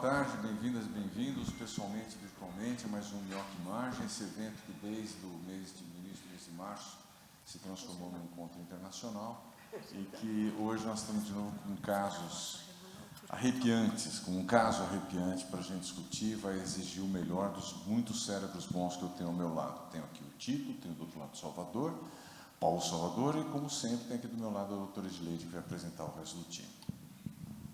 Boa tarde, bem-vindas e bem-vindos, pessoalmente e virtualmente, a mais um Minhoca Imagem, esse evento que desde o início do mês de março se transformou num encontro internacional e que hoje nós estamos de novo com casos arrepiantes, com um caso arrepiante para a gente discutir, vai exigir o melhor dos muitos cérebros bons que eu tenho ao meu lado. Tenho aqui o Tito, tenho do outro lado o Salvador, Paulo Salvador e, como sempre, tem aqui do meu lado a doutora Edileide, que vai apresentar o resto do time.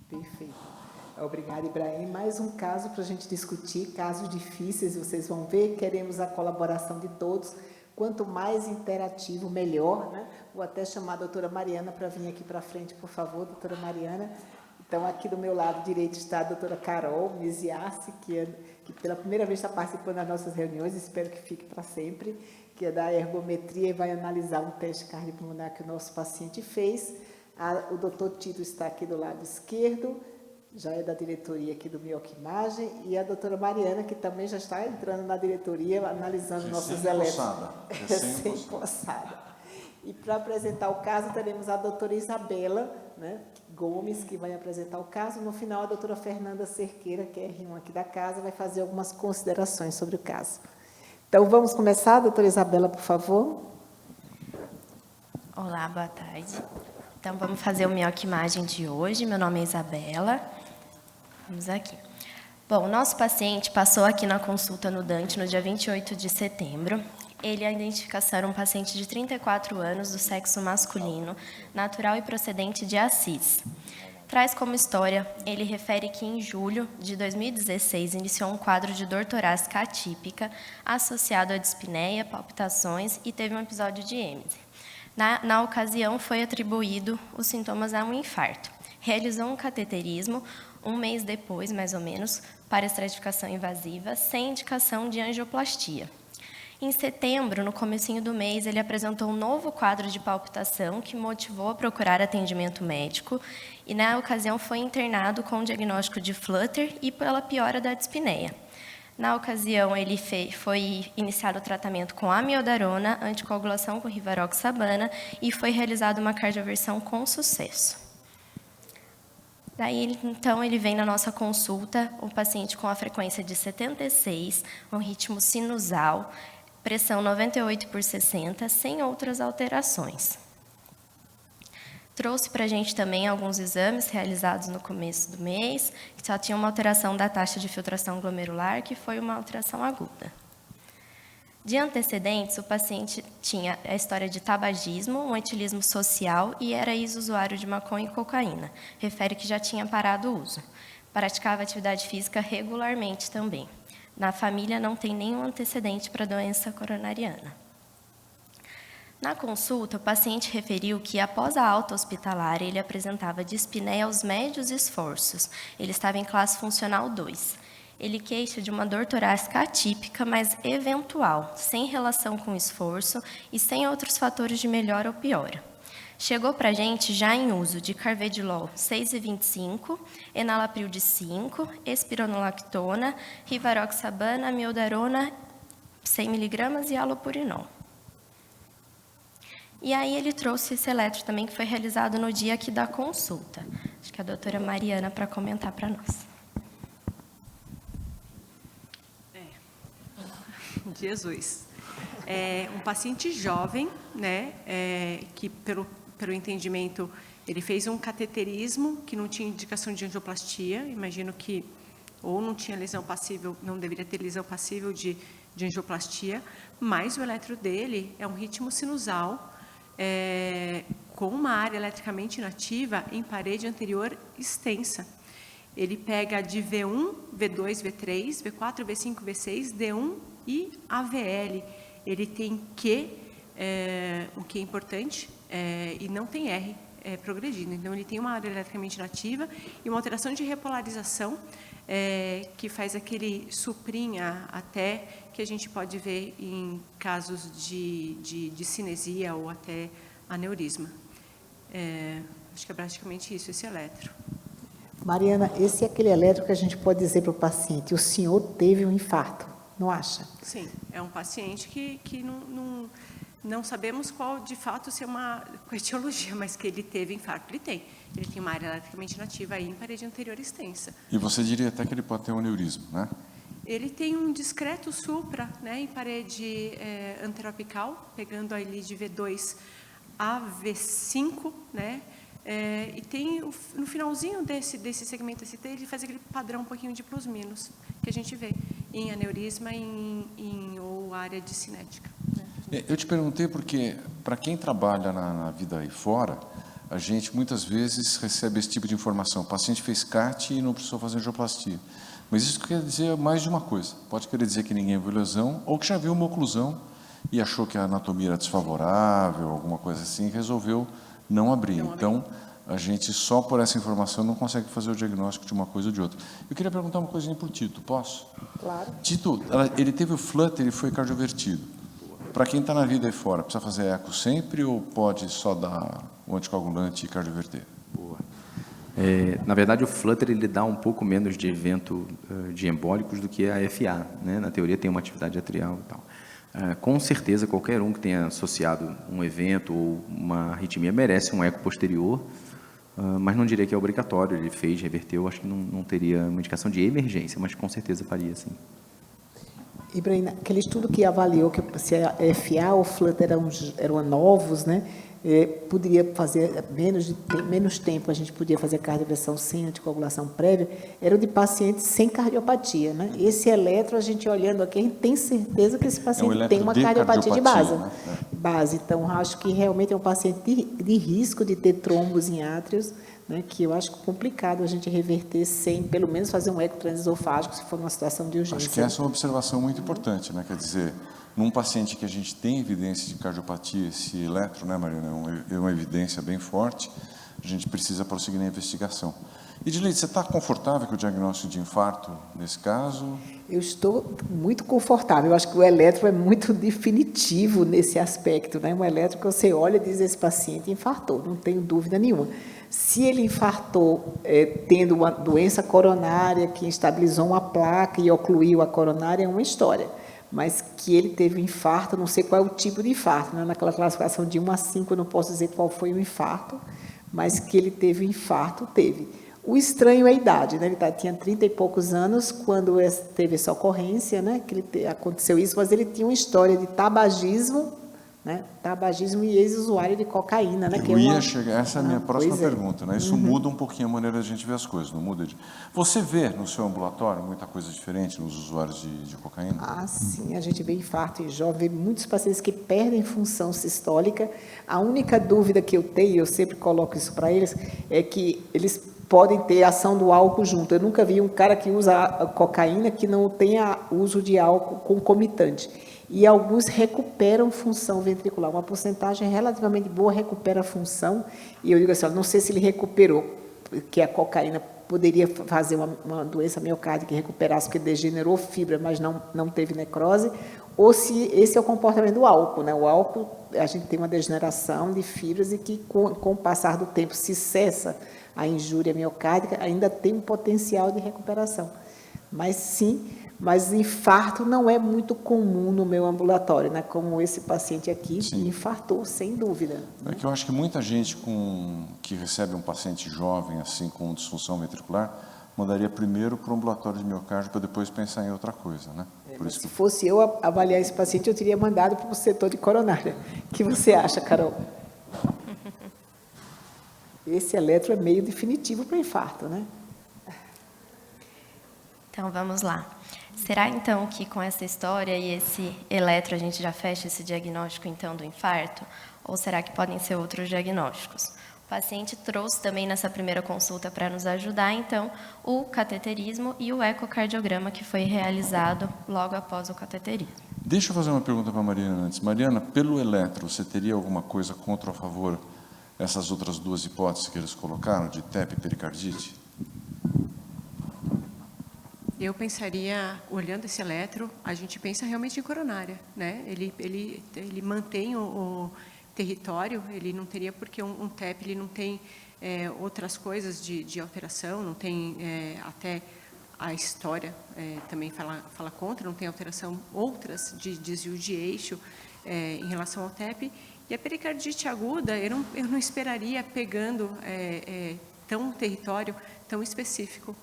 Perfeito. Obrigada, Ibrahim. Mais um caso para a gente discutir, casos difíceis, vocês vão ver. Queremos a colaboração de todos. Quanto mais interativo, melhor, né? Vou até chamar a doutora Mariana para vir aqui para frente, por favor, doutora Mariana. Então, aqui do meu lado direito está a doutora Carol Misiassi, que pela primeira vez está participando das nossas reuniões, espero que fique para sempre, que é da ergometria e vai analisar um teste cardiopulmonar que o nosso paciente fez. O doutor Tito está aqui do lado esquerdo, já é da diretoria aqui do Minhoca Imagem, e a doutora Mariana, que também já está entrando na diretoria, analisando nossos elétrons. Recém-possada. E para apresentar o caso, teremos a doutora Isabela, né, Gomes, que vai apresentar o caso. No final, a doutora Fernanda Cerqueira, que é R1 aqui da casa, vai fazer algumas considerações sobre o caso. Então, vamos começar, doutora Isabela, por favor. Olá, boa tarde. Então, vamos fazer o Minhoca Imagem de hoje. Meu nome é Isabela. Vamos aqui. Bom, o nosso paciente passou aqui na consulta no Dante no dia 28 de setembro. A identificação era um paciente de 34 anos, do sexo masculino, natural e procedente de Assis. Traz como história, ele refere que em julho de 2016 iniciou um quadro de dor torácica atípica associado à dispneia, palpitações e teve um episódio de êmese. Na ocasião, foi atribuído os sintomas a um infarto. Realizou um cateterismo, um mês depois, mais ou menos, para estratificação invasiva, sem indicação de angioplastia. Em setembro, no comecinho do mês, ele apresentou um novo quadro de palpitação que motivou a procurar atendimento médico e, na ocasião, foi internado com o diagnóstico de flutter e pela piora da dispneia. Na ocasião, ele foi iniciado o tratamento com amiodarona, anticoagulação com rivaroxabana e foi realizada uma cardioversão com sucesso. Daí, então, ele vem na nossa consulta, o paciente com a frequência de 76, um ritmo sinusal, pressão 98/60, sem outras alterações. Trouxe para a gente também alguns exames realizados no começo do mês, que só tinha uma alteração da taxa de filtração glomerular, que foi uma alteração aguda. De antecedentes, o paciente tinha a história de tabagismo, um etilismo social e era ex-usuário de maconha e cocaína. Refere que já tinha parado o uso. Praticava atividade física regularmente também. Na família não tem nenhum antecedente para doença coronariana. Na consulta, o paciente referiu que, após a alta hospitalar, ele apresentava dispneia aos médios esforços. Ele estava em classe funcional 2. Ele queixa de uma dor torácica atípica, mas eventual, sem relação com esforço e sem outros fatores de melhora ou piora. Chegou para a gente já em uso de carvedilol 6,25, enalapril de 5, espironolactona, rivaroxabana, amiodarona 100 mg e halopurinol. E aí ele trouxe esse eletro também, que foi realizado no dia aqui da consulta. Acho que a doutora Mariana para comentar para nós. Jesus. Um paciente jovem, né, que pelo entendimento, ele fez um cateterismo que não tinha indicação de angioplastia, imagino que ou não tinha lesão passível, não deveria ter lesão passível de angioplastia, mas o eletro dele é um ritmo sinusal, com uma área eletricamente inativa em parede anterior extensa. Ele pega de V1, V2, V3, V4, V5, V6, D1 e AVL. Ele tem Q, o que é importante, e não tem R progredindo. Então, ele tem uma área eletricamente inativa e uma alteração de repolarização que faz aquele suprinha até que a gente pode ver em casos de cinesia ou até aneurisma. Acho que é praticamente isso, esse eletro. Mariana, esse é aquele eletro que a gente pode dizer para o paciente, o senhor teve um infarto, não acha? Sim, é um paciente que Não sabemos qual, de fato, se é uma etiologia, mas que ele teve infarto, ele tem. Ele tem uma área eletricamente inativa aí em parede anterior extensa. E você diria até que ele pode ter um aneurisma, né? Ele tem um discreto supra, né, em parede anteroapical, pegando ali de V2 a V5, né? E tem, no finalzinho desse segmento ST, ele faz aquele padrão um pouquinho de plus-minus, que a gente vê em aneurisma ou área de cinética. Né? Eu te perguntei porque, para quem trabalha na vida aí fora, a gente muitas vezes recebe esse tipo de informação. O paciente fez CAT e não precisou fazer angioplastia. Mas isso quer dizer mais de uma coisa. Pode querer dizer que ninguém viu lesão ou que já viu uma oclusão e achou que a anatomia era desfavorável, alguma coisa assim, e resolveu não abrir. Então, a gente só por essa informação não consegue fazer o diagnóstico de uma coisa ou de outra. Eu queria perguntar uma coisinha para o Tito, posso? Claro. Tito, ele teve o flutter e foi cardiovertido. Para quem está na vida aí fora, precisa fazer eco sempre ou pode só dar o anticoagulante e cardioverter? Boa. Na verdade, o flutter ele dá um pouco menos de evento de embólicos do que a FA, né? Na teoria tem uma atividade atrial e tal. Com certeza, qualquer um que tenha associado um evento ou uma arritmia merece um eco posterior, mas não diria que é obrigatório. Ele fez, reverteu, acho que não teria uma indicação de emergência, mas com certeza faria, sim. Ibrahim, aquele estudo que avaliou que se a FA ou flutter eram novos, né? Poderia fazer menos tempo, a gente podia fazer cardioversão sem anticoagulação prévia, era de pacientes sem cardiopatia, né? Esse eletro, a gente olhando aqui, a gente tem certeza que esse paciente tem uma cardiopatia de base. Né? Base. Então, acho que realmente é um paciente de risco de ter trombos em átrios, né, que eu acho complicado a gente reverter sem, pelo menos, fazer um eco transesofágico, se for uma situação de urgência. Acho que essa é uma observação muito importante, né? Quer dizer, num paciente que a gente tem evidência de cardiopatia, esse eletro, né, Mariana, é uma evidência bem forte, a gente precisa prosseguir na investigação. Edilene, você está confortável com o diagnóstico de infarto nesse caso? Eu estou muito confortável. Eu acho que o eletro é muito definitivo nesse aspecto, né? Um eletro que você olha e diz, esse paciente infartou, não tenho dúvida nenhuma. Se ele infartou tendo uma doença coronária que estabilizou uma placa e ocluiu a coronária, é uma história. Mas que ele teve um infarto, não sei qual é o tipo de infarto, né? Naquela classificação de 1 a 5, eu não posso dizer qual foi o infarto, mas que ele teve infarto, teve. O estranho é a idade, né? Ele tinha 30 e poucos anos quando teve essa ocorrência, né? Que aconteceu isso, mas ele tinha uma história de tabagismo, né? Tabagismo e ex-usuário de cocaína, né? Essa é a minha próxima pergunta, né? Isso muda um pouquinho a maneira de a gente ver as coisas, não muda? Você vê no seu ambulatório muita coisa diferente nos usuários de cocaína? Ah, sim, a gente vê infarto em jovem, vê muitos pacientes que perdem função sistólica. A única dúvida que eu tenho, eu sempre coloco isso para eles, é que eles podem ter ação do álcool junto. Eu nunca vi um cara que usa a cocaína que não tenha uso de álcool concomitante. E alguns recuperam função ventricular. Uma porcentagem relativamente boa recupera a função. E eu digo assim, não sei se ele recuperou, que a cocaína poderia fazer uma doença miocárdica que recuperasse, porque degenerou fibra, mas não teve necrose, ou se esse é o comportamento do álcool, né? O álcool, a gente tem uma degeneração de fibras e que, com o passar do tempo, se cessa a injúria miocárdica, ainda tem um potencial de recuperação. Mas sim, mas infarto não é muito comum no meu ambulatório, né? Como esse paciente aqui, que infartou, sem dúvida. É que eu acho que muita gente que recebe um paciente jovem, assim, com disfunção ventricular, mandaria primeiro para o ambulatório de miocárdio para depois pensar em outra coisa, né? Por isso se fosse eu avaliar esse paciente, eu teria mandado para o setor de coronária. O que você acha, Carol? Esse eletro é meio definitivo para infarto, né? Então, vamos lá. Será, então, que com essa história e esse eletro a gente já fecha esse diagnóstico, então, do infarto? Ou será que podem ser outros diagnósticos? O paciente trouxe também nessa primeira consulta para nos ajudar, então, o cateterismo e o ecocardiograma que foi realizado logo após o cateterismo. Deixa eu fazer uma pergunta para a Mariana antes. Mariana, pelo eletro, você teria alguma coisa contra ou a favor essas outras duas hipóteses que eles colocaram, de TEP e pericardite? Eu pensaria, olhando esse eletro, a gente pensa realmente em coronária, né? Ele mantém o território, ele não teria porque um TEP ele não tem outras coisas de alteração, não tem até a história também fala contra, não tem alteração outras de desvio de eixo. em relação ao TEP. E a pericardite aguda, eu não esperaria pegando um território tão específico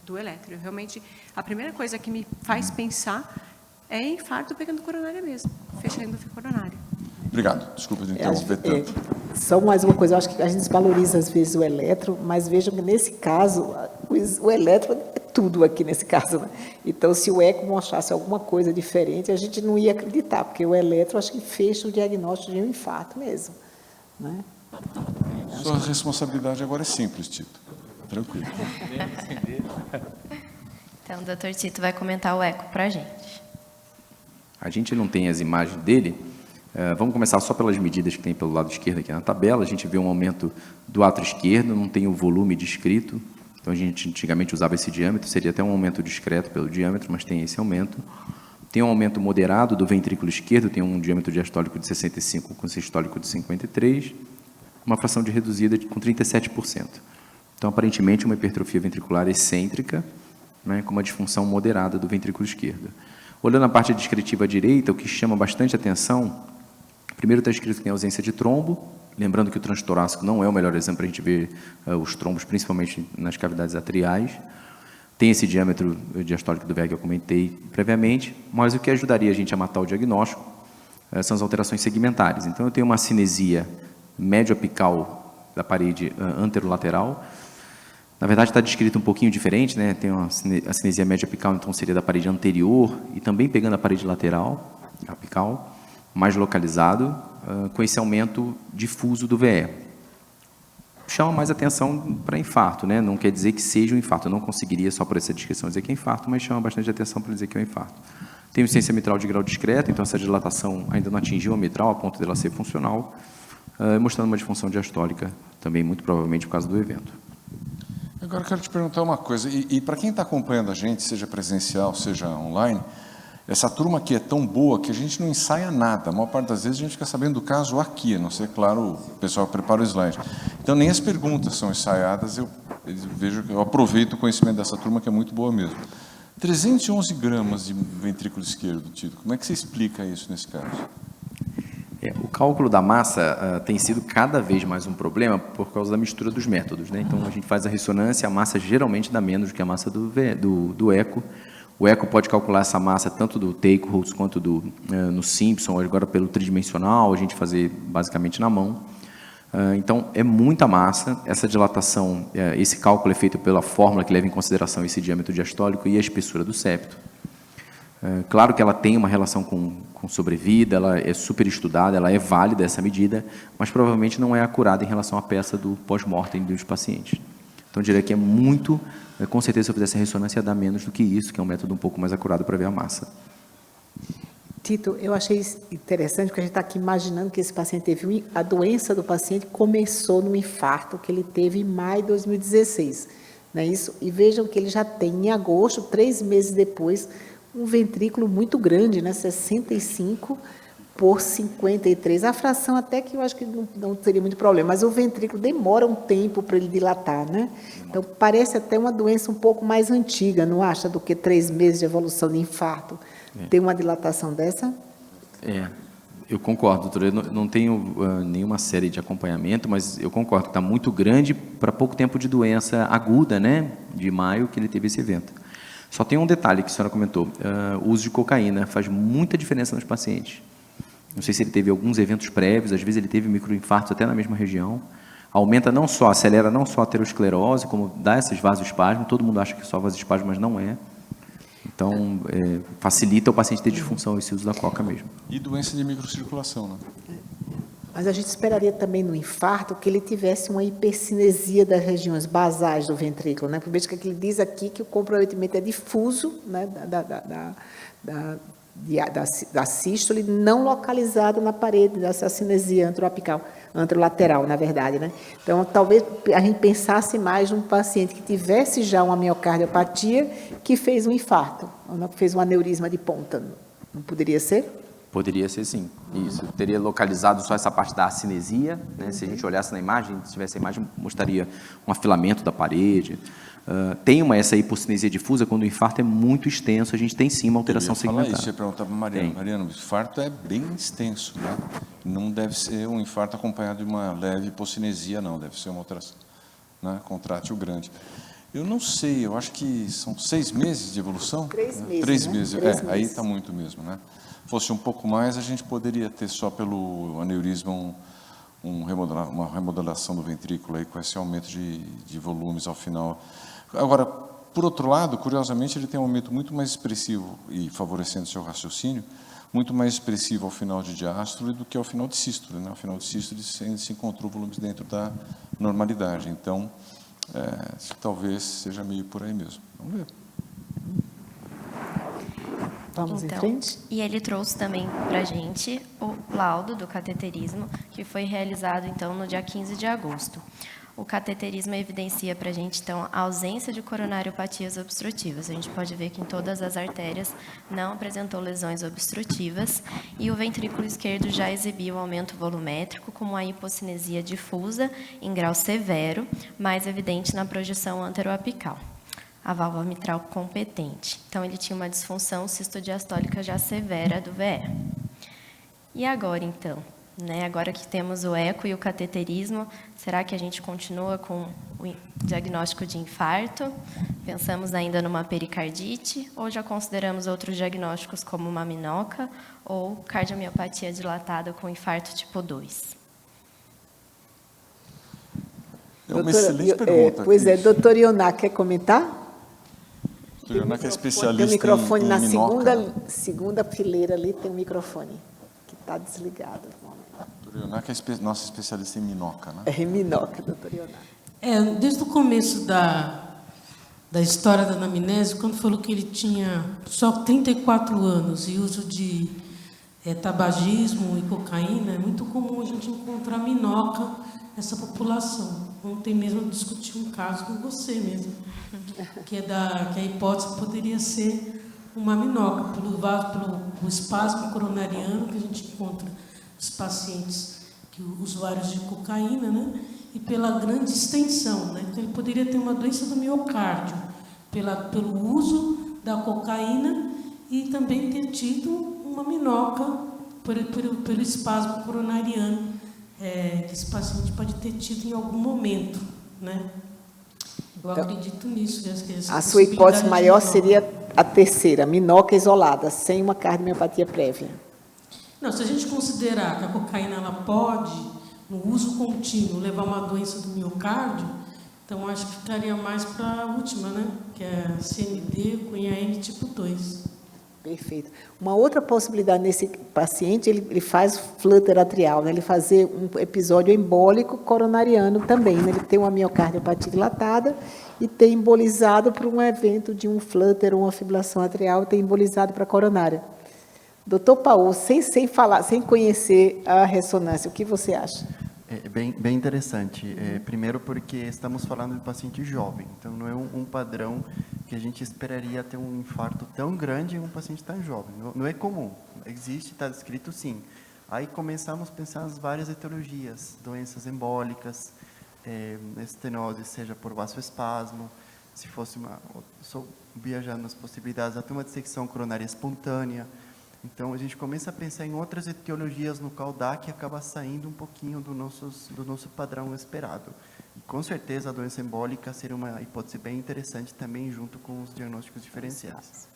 do eletro. Realmente, a primeira coisa que me faz pensar é infarto pegando coronária mesmo, fechando a coronária. Obrigado. Desculpa de interromper tanto. Só mais uma coisa, eu acho que a gente desvaloriza às vezes o eletro, mas vejam que nesse caso, o eletro é tudo aqui nesse caso, né? Então, se o eco mostrasse alguma coisa diferente, a gente não ia acreditar, porque o eletro acho que fecha o diagnóstico de um infarto mesmo, né? Sua responsabilidade agora é simples, Tito. Tranquilo. Então, o doutor Tito vai comentar o eco para a gente. A gente não tem as imagens dele. Vamos começar só pelas medidas que tem pelo lado esquerdo aqui na tabela. A gente vê um aumento do átrio esquerdo, não tem o volume descrito. Então, a gente antigamente usava esse diâmetro, seria até um aumento discreto pelo diâmetro, mas tem esse aumento. Tem um aumento moderado do ventrículo esquerdo, tem um diâmetro diastólico de 65 com sistólico de 53, uma fração de reduzida com 37%. Então, aparentemente, uma hipertrofia ventricular excêntrica, né, com uma disfunção moderada do ventrículo esquerdo. Olhando a parte descritiva à direita, o que chama bastante atenção, primeiro está escrito que tem ausência de trombo, lembrando que o transtorácico não é o melhor exemplo para a gente ver os trombos, principalmente nas cavidades atriais. Tem esse diâmetro diastólico do VEG que eu comentei previamente, mas o que ajudaria a gente a matar o diagnóstico são as alterações segmentares. Então, eu tenho uma cinesia médio-apical da parede anterolateral. Na verdade, está descrito um pouquinho diferente, né? Tem a cinesia médio-apical, então seria da parede anterior e também pegando a parede lateral, apical, mais localizado, com esse aumento difuso do VE. Chama mais atenção para infarto, né? Não quer dizer que seja um infarto. Eu não conseguiria, só por essa descrição, dizer que é infarto, mas chama bastante atenção para dizer que é um infarto. Tem insuficiência mitral de grau discreto, então essa dilatação ainda não atingiu a mitral, a ponto dela ser funcional, mostrando uma disfunção diastólica, também muito provavelmente por causa do evento. Agora eu quero te perguntar uma coisa, e para quem está acompanhando a gente, seja presencial, seja online, essa turma aqui é tão boa que a gente não ensaia nada. A maior parte das vezes a gente fica sabendo do caso aqui, a não ser, claro, o pessoal prepara o slide. Então, nem as perguntas são ensaiadas, eu aproveito o conhecimento dessa turma, que é muito boa mesmo. 311 gramas de ventrículo esquerdo, Tito, como é que você explica isso nesse caso? O cálculo da massa tem sido cada vez mais um problema por causa da mistura dos métodos, né? Então, a gente faz a ressonância, a massa geralmente dá menos do que a massa do eco. O eco pode calcular essa massa tanto do Take-Holtz quanto no Simpson, agora pelo tridimensional, a gente fazer basicamente na mão. Então, é muita massa, essa dilatação, esse cálculo é feito pela fórmula que leva em consideração esse diâmetro diastólico e a espessura do septo. Claro que ela tem uma relação com sobrevida, ela é super estudada, ela é válida essa medida, mas provavelmente não é acurada em relação à peça do pós-mortem dos pacientes. Então, eu diria que é muito, com certeza, se eu fizesse a ressonância, ia dar menos do que isso, que é um método um pouco mais acurado para ver a massa. Tito, eu achei interessante, porque a gente está aqui imaginando que esse paciente teve, a doença do paciente começou no infarto que ele teve em maio de 2016, não é isso? E vejam que ele já tem, em agosto, 3 meses depois, um ventrículo muito grande, né? 65 por 53. A fração até que eu acho que não teria muito problema, mas o ventrículo demora um tempo para ele dilatar, né? Então, parece até uma doença um pouco mais antiga, não acha, do que 3 meses de evolução de infarto. Tem uma dilatação dessa? Eu concordo, doutor. Eu não tenho nenhuma série de acompanhamento, mas eu concordo que está muito grande para pouco tempo de doença aguda, né? De maio que ele teve esse evento. Só tem um detalhe que a senhora comentou, o uso de cocaína faz muita diferença nos pacientes. Não sei se ele teve alguns eventos prévios, às vezes ele teve microinfartos até na mesma região. Aumenta não só, acelera não só a aterosclerose, como dá esses vasoespasmos, todo mundo acha que só vasoespasmo, mas não é. Então, facilita o paciente ter disfunção esse uso da coca mesmo. E doença de microcirculação, né? Mas a gente esperaria também no infarto que ele tivesse uma hipercinesia das regiões basais do ventrículo, né? Por isso que ele diz aqui que o comprometimento é difuso, né? Da sístole, não localizado na parede dessa cinesia anteroapical, anterolateral, na verdade, né? Então, talvez a gente pensasse mais num paciente que tivesse já uma miocardiopatia que fez um infarto, ou não, que fez um aneurisma de ponta. Não poderia ser? Poderia ser sim, isso. Teria localizado só essa parte da acinesia, né? Se a gente olhasse na imagem, se tivesse a imagem, mostraria um afilamento da parede. Tem essa hipocinesia difusa, quando o infarto é muito extenso, a gente tem sim uma alteração segmentar. Isso, eu ia perguntar para a Mariana. Mariana, o infarto é bem extenso, né? Não deve ser um infarto acompanhado de uma leve hipocinesia, não. Deve ser uma alteração, né? Contrátil grande. Eu não sei, eu acho que são 6 meses de evolução? 3 meses, 3 né? meses, 3 aí meses. está muito mesmo, né? Fosse um pouco mais, a gente poderia ter só pelo aneurisma uma remodelação do ventrículo aí, com esse aumento de volumes ao final. Agora, por outro lado, curiosamente, ele tem um aumento muito mais expressivo e favorecendo seu raciocínio, muito mais expressivo ao final de diástole do que ao final de sístole, né? Ao final de sístole se encontrou volumes dentro da normalidade. Então, talvez seja meio por aí mesmo. Vamos ver. Vamos em frente? E ele trouxe também para a gente o laudo do cateterismo, que foi realizado, então, no dia 15 de agosto. O cateterismo evidencia para a gente, então, a ausência de coronariopatias obstrutivas. A gente pode ver que em todas as artérias não apresentou lesões obstrutivas e o ventrículo esquerdo já exibiu aumento volumétrico, com uma hipocinesia difusa em grau severo, mais evidente na projeção anteroapical. A válvula mitral competente. Então, ele tinha uma disfunção cistodiastólica já severa do VE. E agora, então? Agora que temos o eco e o cateterismo, será que a gente continua com o diagnóstico de infarto? Pensamos ainda numa pericardite? Ou já consideramos outros diagnósticos como uma minoca ou cardiomiopatia dilatada com infarto tipo 2? É uma excelente pergunta. Pois é, doutor Ioná, quer comentar? Doutor Ioná, que é especialista tem um microfone em na minoca. segunda fileira ali, tem um microfone que está desligado. Doutor Ioná, que é nossa especialista em minoca, né? É minoca, doutor Ioná. Desde o começo da história da anamnese, quando falou que ele tinha só 34 anos e uso de tabagismo e cocaína, é muito comum a gente encontrar minoca nessa população. Ontem mesmo eu discuti um caso com você mesmo, que a hipótese poderia ser uma minoca, pelo espasmo coronariano que a gente encontra nos pacientes usuários de cocaína, né? E pela grande extensão, né? Então, ele poderia ter uma doença do miocárdio pelo uso da cocaína e também ter tido uma minoca pelo espasmo coronariano que esse paciente pode ter tido em algum momento, né? Eu acredito nisso. A sua hipótese maior seria a terceira, minoca isolada, sem uma cardiomiopatia prévia. Não, se a gente considerar que a cocaína ela pode, no uso contínuo, levar a uma doença do miocárdio, então acho que ficaria mais para a última, né? Que é a CND com IAM tipo 2. Perfeito. Uma outra possibilidade nesse paciente, ele faz flutter atrial, né? Ele fazer um episódio embólico coronariano também, né? Ele tem uma miocardiopatia dilatada e tem embolizado por um evento de um flutter ou uma fibrilação atrial, tem embolizado para a coronária. Doutor Paulo, sem falar, sem conhecer a ressonância, o que você acha? É bem interessante. Primeiro porque estamos falando de paciente jovem, então não é um padrão que a gente esperaria ter um infarto tão grande em um paciente tão jovem. Não é comum. Existe, está descrito sim. Aí começamos a pensar nas várias etiologias, doenças embólicas, estenose, seja por vasoespasmo, se fosse só viajando nas possibilidades, até uma dissecção coronária espontânea. Então, a gente começa a pensar em outras etiologias no qual DAC acaba saindo um pouquinho do nosso padrão esperado. E, com certeza, a doença embólica seria uma hipótese bem interessante também, junto com os diagnósticos diferenciais.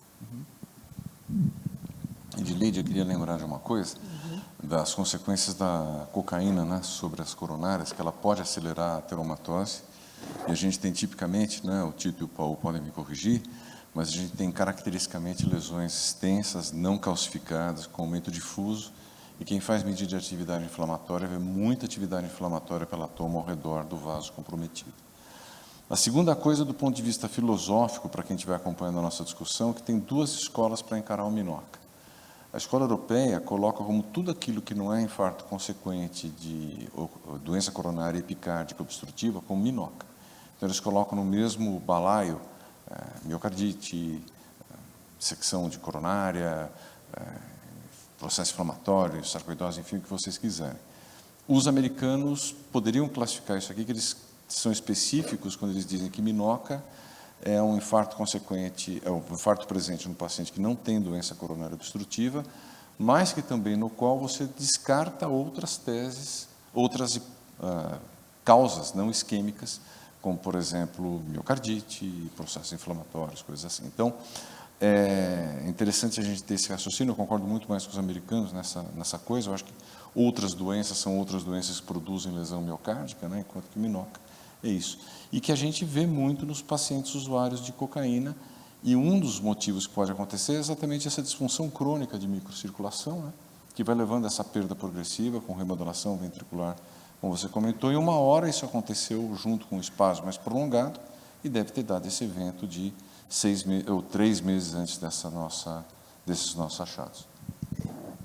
Edileide, eu queria lembrar de uma coisa, das consequências da cocaína, né, sobre as coronárias, que ela pode acelerar a teromatose. E a gente tem tipicamente, né, o Tito e o Paulo podem me corrigir, mas a gente tem caracteristicamente lesões extensas, não calcificadas, com aumento difuso, e quem faz medida de atividade inflamatória vê muita atividade inflamatória pela toma ao redor do vaso comprometido. A segunda coisa, do ponto de vista filosófico, para quem estiver acompanhando a nossa discussão, é que tem 2 escolas para encarar o minoca. A escola europeia coloca como tudo aquilo que não é infarto consequente de doença coronária epicárdica obstrutiva como minoca. Então, eles colocam no mesmo balaio miocardite, secção de coronária, processo inflamatório, sarcoidose, enfim, o que vocês quiserem. Os americanos poderiam classificar isso aqui, que eles são específicos quando eles dizem que minoca é um infarto consequente, é um infarto presente no paciente que não tem doença coronária obstrutiva, mas que também no qual você descarta outras teses, outras causas não isquêmicas, como, por exemplo, miocardite, processos inflamatórios, coisas assim. Então, é interessante a gente ter esse raciocínio, eu concordo muito mais com os americanos nessa coisa, eu acho que outras doenças são outras doenças que produzem lesão miocárdica, né, enquanto que minoca é isso. E que a gente vê muito nos pacientes usuários de cocaína, e um dos motivos que pode acontecer é exatamente essa disfunção crônica de microcirculação, né, que vai levando a essa perda progressiva com remodulação ventricular, como você comentou, e uma hora isso aconteceu junto com um espasmo mais prolongado e deve ter dado esse evento de 3 meses antes desses nossos achados.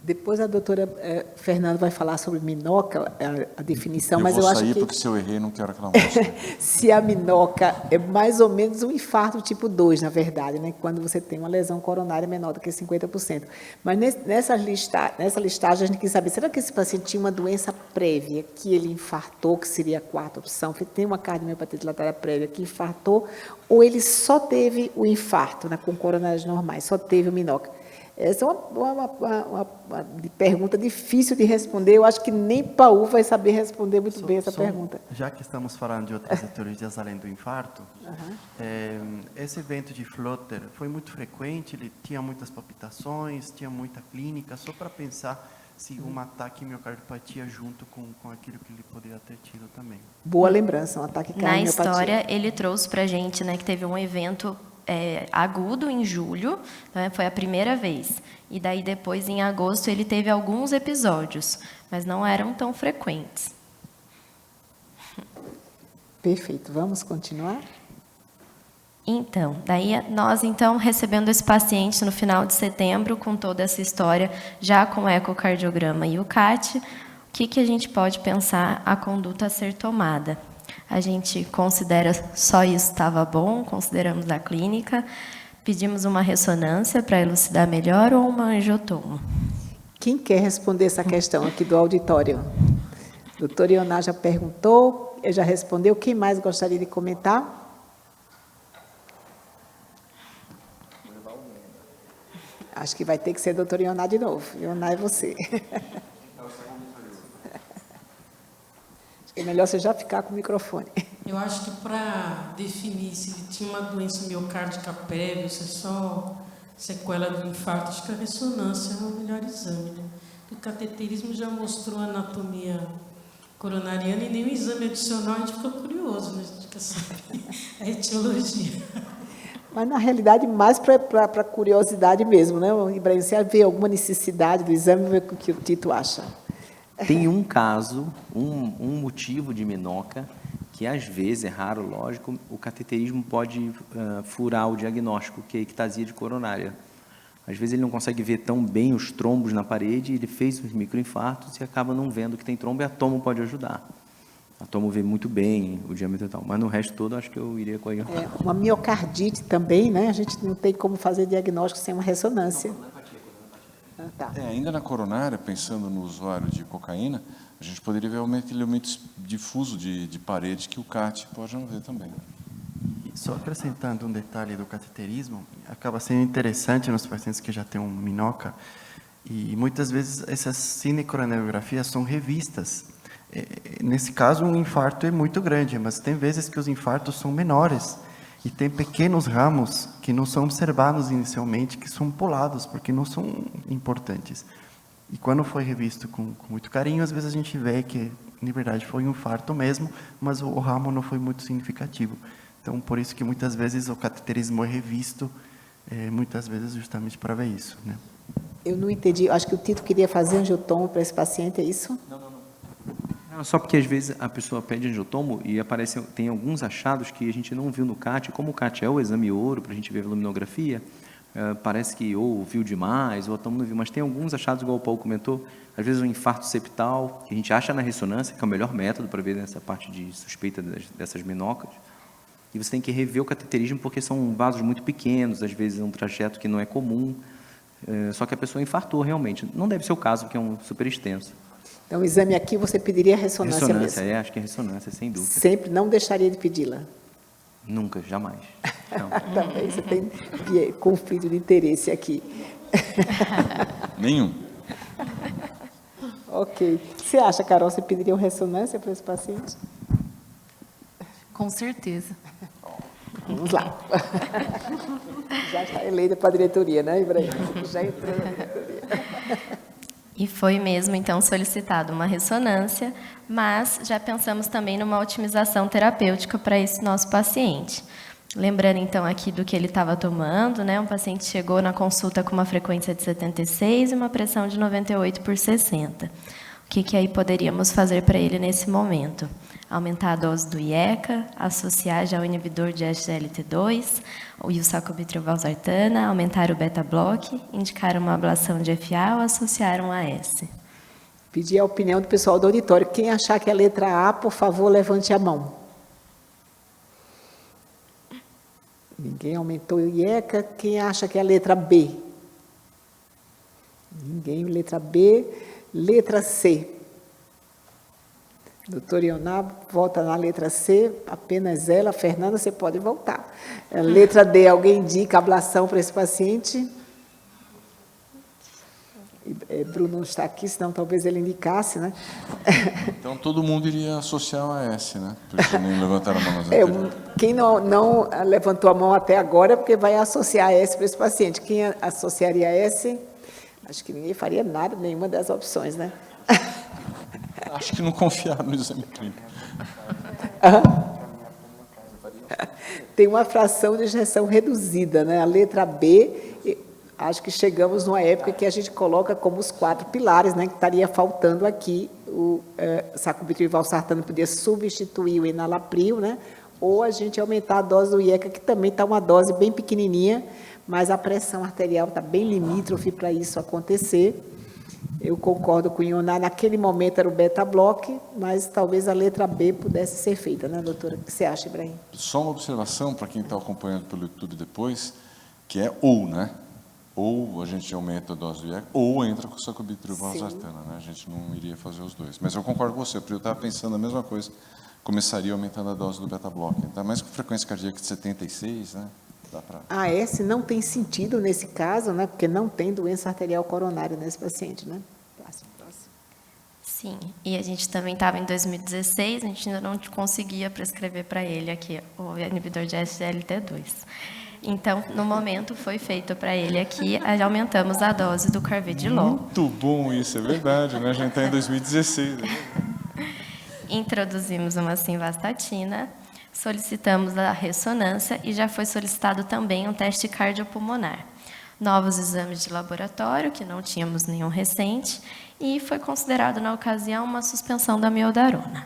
Depois a doutora Fernanda vai falar sobre minoca, a definição, mas eu acho que... Eu vou sair porque se eu errei, não quero que ela mostre. Se a minoca é mais ou menos um infarto tipo 2, na verdade, né? Quando você tem uma lesão coronária menor do que 50%. Mas nessa listagem a gente quis saber, será que esse paciente tinha uma doença prévia que ele infartou, que seria a quarta opção, que tem uma cardiomiopatia dilatada prévia que infartou, ou ele só teve o infarto, né, com coronárias normais, só teve o minoca? Essa é uma pergunta difícil de responder. Eu acho que nem Paul vai saber responder muito bem essa pergunta. Já que estamos falando de outras etiologias além do infarto, esse evento de Flutter foi muito frequente, ele tinha muitas palpitações, tinha muita clínica, só para pensar se um ataque miocardiopatia junto com aquilo que ele poderia ter tido também. Boa lembrança, um ataque cardiomiopatia. Na história, ele trouxe para a gente, né, que teve um evento agudo em julho, né, foi a primeira vez. E daí depois, em agosto, ele teve alguns episódios, mas não eram tão frequentes. Perfeito. Vamos continuar? Então, daí nós, recebendo esse paciente no final de setembro, com toda essa história, já com o ecocardiograma e o CAT, o que a gente pode pensar a conduta a ser tomada? A gente considera só isso estava bom, consideramos a clínica, pedimos uma ressonância para elucidar melhor ou uma angiotomo? Quem quer responder essa questão aqui do auditório? O doutor Ioná já perguntou, já respondeu. Quem mais gostaria de comentar? Acho que vai ter que ser doutor Ioná de novo. Ioná é você. Acho que é melhor você já ficar com o microfone. Eu acho que para definir se ele tinha uma doença miocárdica prévia, se é só sequela do infarto, acho que a ressonância é o melhor exame, né? O cateterismo já mostrou a anatomia coronariana e nem o exame adicional a gente fica curioso, né? A gente quer saber a etiologia. Mas, na realidade, mais para curiosidade mesmo, né, Ibrahim? Você vê alguma necessidade do exame, ver o que o Tito acha? Tem um caso, um motivo de minoca, que às vezes, é raro, lógico, o cateterismo pode furar o diagnóstico, que é a ictasia de coronária. Às vezes ele não consegue ver tão bem os trombos na parede, ele fez os microinfartos e acaba não vendo que tem trombo, e a tomo pode ajudar. A tomo vê muito bem o diâmetro e tal, mas no resto todo acho que eu iria com a uma miocardite também, né? A gente não tem como fazer diagnóstico sem uma ressonância. Tá. Ainda na coronária, pensando no usuário de cocaína, a gente poderia ver aquele aumento difuso de parede que o CAT pode não ver também. Só acrescentando um detalhe do cateterismo, acaba sendo interessante nos pacientes que já têm um minoca, e muitas vezes essas cinecoroneografias são revistas. Nesse caso, um infarto é muito grande, mas tem vezes que os infartos são menores, e tem pequenos ramos que não são observados inicialmente, que são pulados, porque não são importantes. E quando foi revisto com muito carinho, às vezes a gente vê que, na verdade, foi um infarto mesmo, mas o ramo não foi muito significativo. Então, por isso que muitas vezes o cateterismo é revisto, muitas vezes justamente para ver isso, né? Eu não entendi, acho que o Tito queria fazer angiotomo para esse paciente, é isso? Não, só porque às vezes a pessoa pede angiotomo e tem alguns achados que a gente não viu no CAT, como o CAT é o exame ouro para a gente ver a luminografia, parece que ou viu demais, ou a tomo não viu, mas tem alguns achados, igual o Paulo comentou, às vezes um infarto septal, que a gente acha na ressonância, que é o melhor método para ver nessa parte de suspeita dessas minocas, e você tem que rever o cateterismo porque são vasos muito pequenos, às vezes é um trajeto que não é comum, Só que a pessoa infartou realmente. Não deve ser o caso, porque é um super extenso. Então, o exame aqui você pediria ressonância Ressonância, mesmo? acho que é ressonância, sem dúvida. Sempre não deixaria de pedi-la? Nunca, jamais. Não. Também você tem conflito de interesse aqui. Nenhum. Ok. Você acha, Carol, você pediria uma ressonância para esse paciente? Com certeza. Vamos lá. Já está eleita para a diretoria, né, Ibrahim? Já entrou na diretoria. E foi mesmo, então, solicitado uma ressonância, mas já pensamos também numa otimização terapêutica para esse nosso paciente. Lembrando, então, aqui do que ele estava tomando, né? Um paciente chegou na consulta com uma frequência de 76 e uma pressão de 98/60. O que aí poderíamos fazer para ele nesse momento? Aumentar a dose do IECA, associar já o inibidor de SGLT2 e o sacubitril valsartana, aumentar o beta-block, indicar uma ablação de FA ou associar um AS. Pedir a opinião do pessoal do auditório. Quem achar que é a letra A, por favor, levante a mão. Ninguém aumentou o IECA. Quem acha que é a letra B? Ninguém. Letra B. Letra C. Doutor Ioná, volta na letra C, apenas ela. Fernanda, você pode voltar. Letra D, alguém indica ablação para esse paciente? Bruno não está aqui, senão talvez ele indicasse, né? Então, todo mundo iria associar o AS, né? Porque nem levantaram a mão nas anteriores. Quem não levantou a mão até agora é porque vai associar a S para esse paciente. Quem associaria a S? Acho que ninguém faria nada, nenhuma das opções, né? Acho que não confiaram no exame clínico. Tem uma fração de ejeção reduzida, né? A letra B, acho que chegamos numa época que a gente coloca como os 4 pilares, né? Que estaria faltando aqui. O sacubitril valsartano podia substituir o enalapril, né? Ou a gente aumentar a dose do IECA, que também está uma dose bem pequenininha, mas a pressão arterial está bem limítrofe para isso acontecer. Eu concordo com o Ioná, naquele momento era o beta-block, mas talvez a letra B pudesse ser feita, né, doutora? O que você acha, Ibrahim? Só uma observação para quem está acompanhando pelo YouTube depois, que é ou, né? Ou a gente aumenta a dose do IECA, ou entra com o sacubitril valsartana, né? A gente não iria fazer os dois. Mas eu concordo com você, porque eu estava pensando a mesma coisa. Começaria aumentando a dose do beta-block. Ainda mais com frequência cardíaca de 76, né? A AS não tem sentido nesse caso, né? Porque não tem doença arterial coronária nesse paciente, né? Próximo. Sim, e a gente também estava em 2016, a gente ainda não conseguia prescrever para ele aqui o inibidor de SGLT2. Então, no momento, foi feito para ele aqui, aumentamos a dose do carvedilol. Muito bom isso, é verdade, né? A gente está em 2016. Né? Introduzimos uma simvastatina, solicitamos a ressonância e já foi solicitado também um teste cardiopulmonar. Novos exames de laboratório, que não tínhamos nenhum recente, e foi considerado, na ocasião, uma suspensão da miodarona.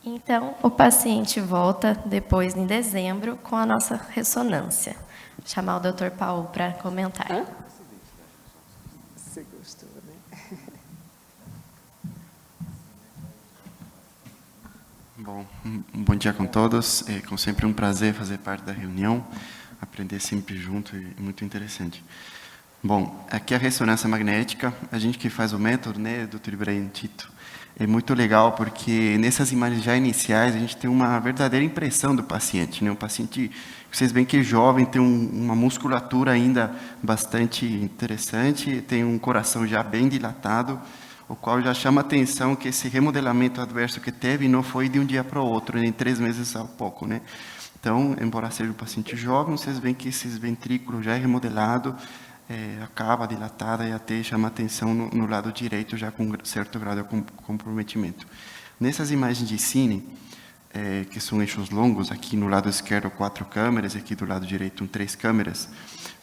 Então, o paciente volta depois, em dezembro, com a nossa ressonância. Vou chamar o Dr. Paulo para comentar. Você gostou, né? Bom, um bom dia com todos. É, como sempre, um prazer fazer parte da reunião, aprender sempre junto, é muito interessante. Bom, aqui a ressonância magnética, a gente que faz o método, né, Dr. Ibrahim Tito, é muito legal porque nessas imagens já iniciais a gente tem uma verdadeira impressão do paciente, né? Um paciente, vocês veem que é jovem, tem uma musculatura ainda bastante interessante, tem um coração já bem dilatado, o qual já chama a atenção que esse remodelamento adverso que teve não foi de um dia para o outro, nem 3 meses a pouco, né? Então, embora seja um paciente jovem, vocês veem que esses ventrículos já é remodelado, acaba dilatada e até chama atenção no lado direito, já com certo grau de comprometimento. Nessas imagens de cine, que são eixos longos, aqui no lado esquerdo 4 câmeras, aqui do lado direito 3 câmeras,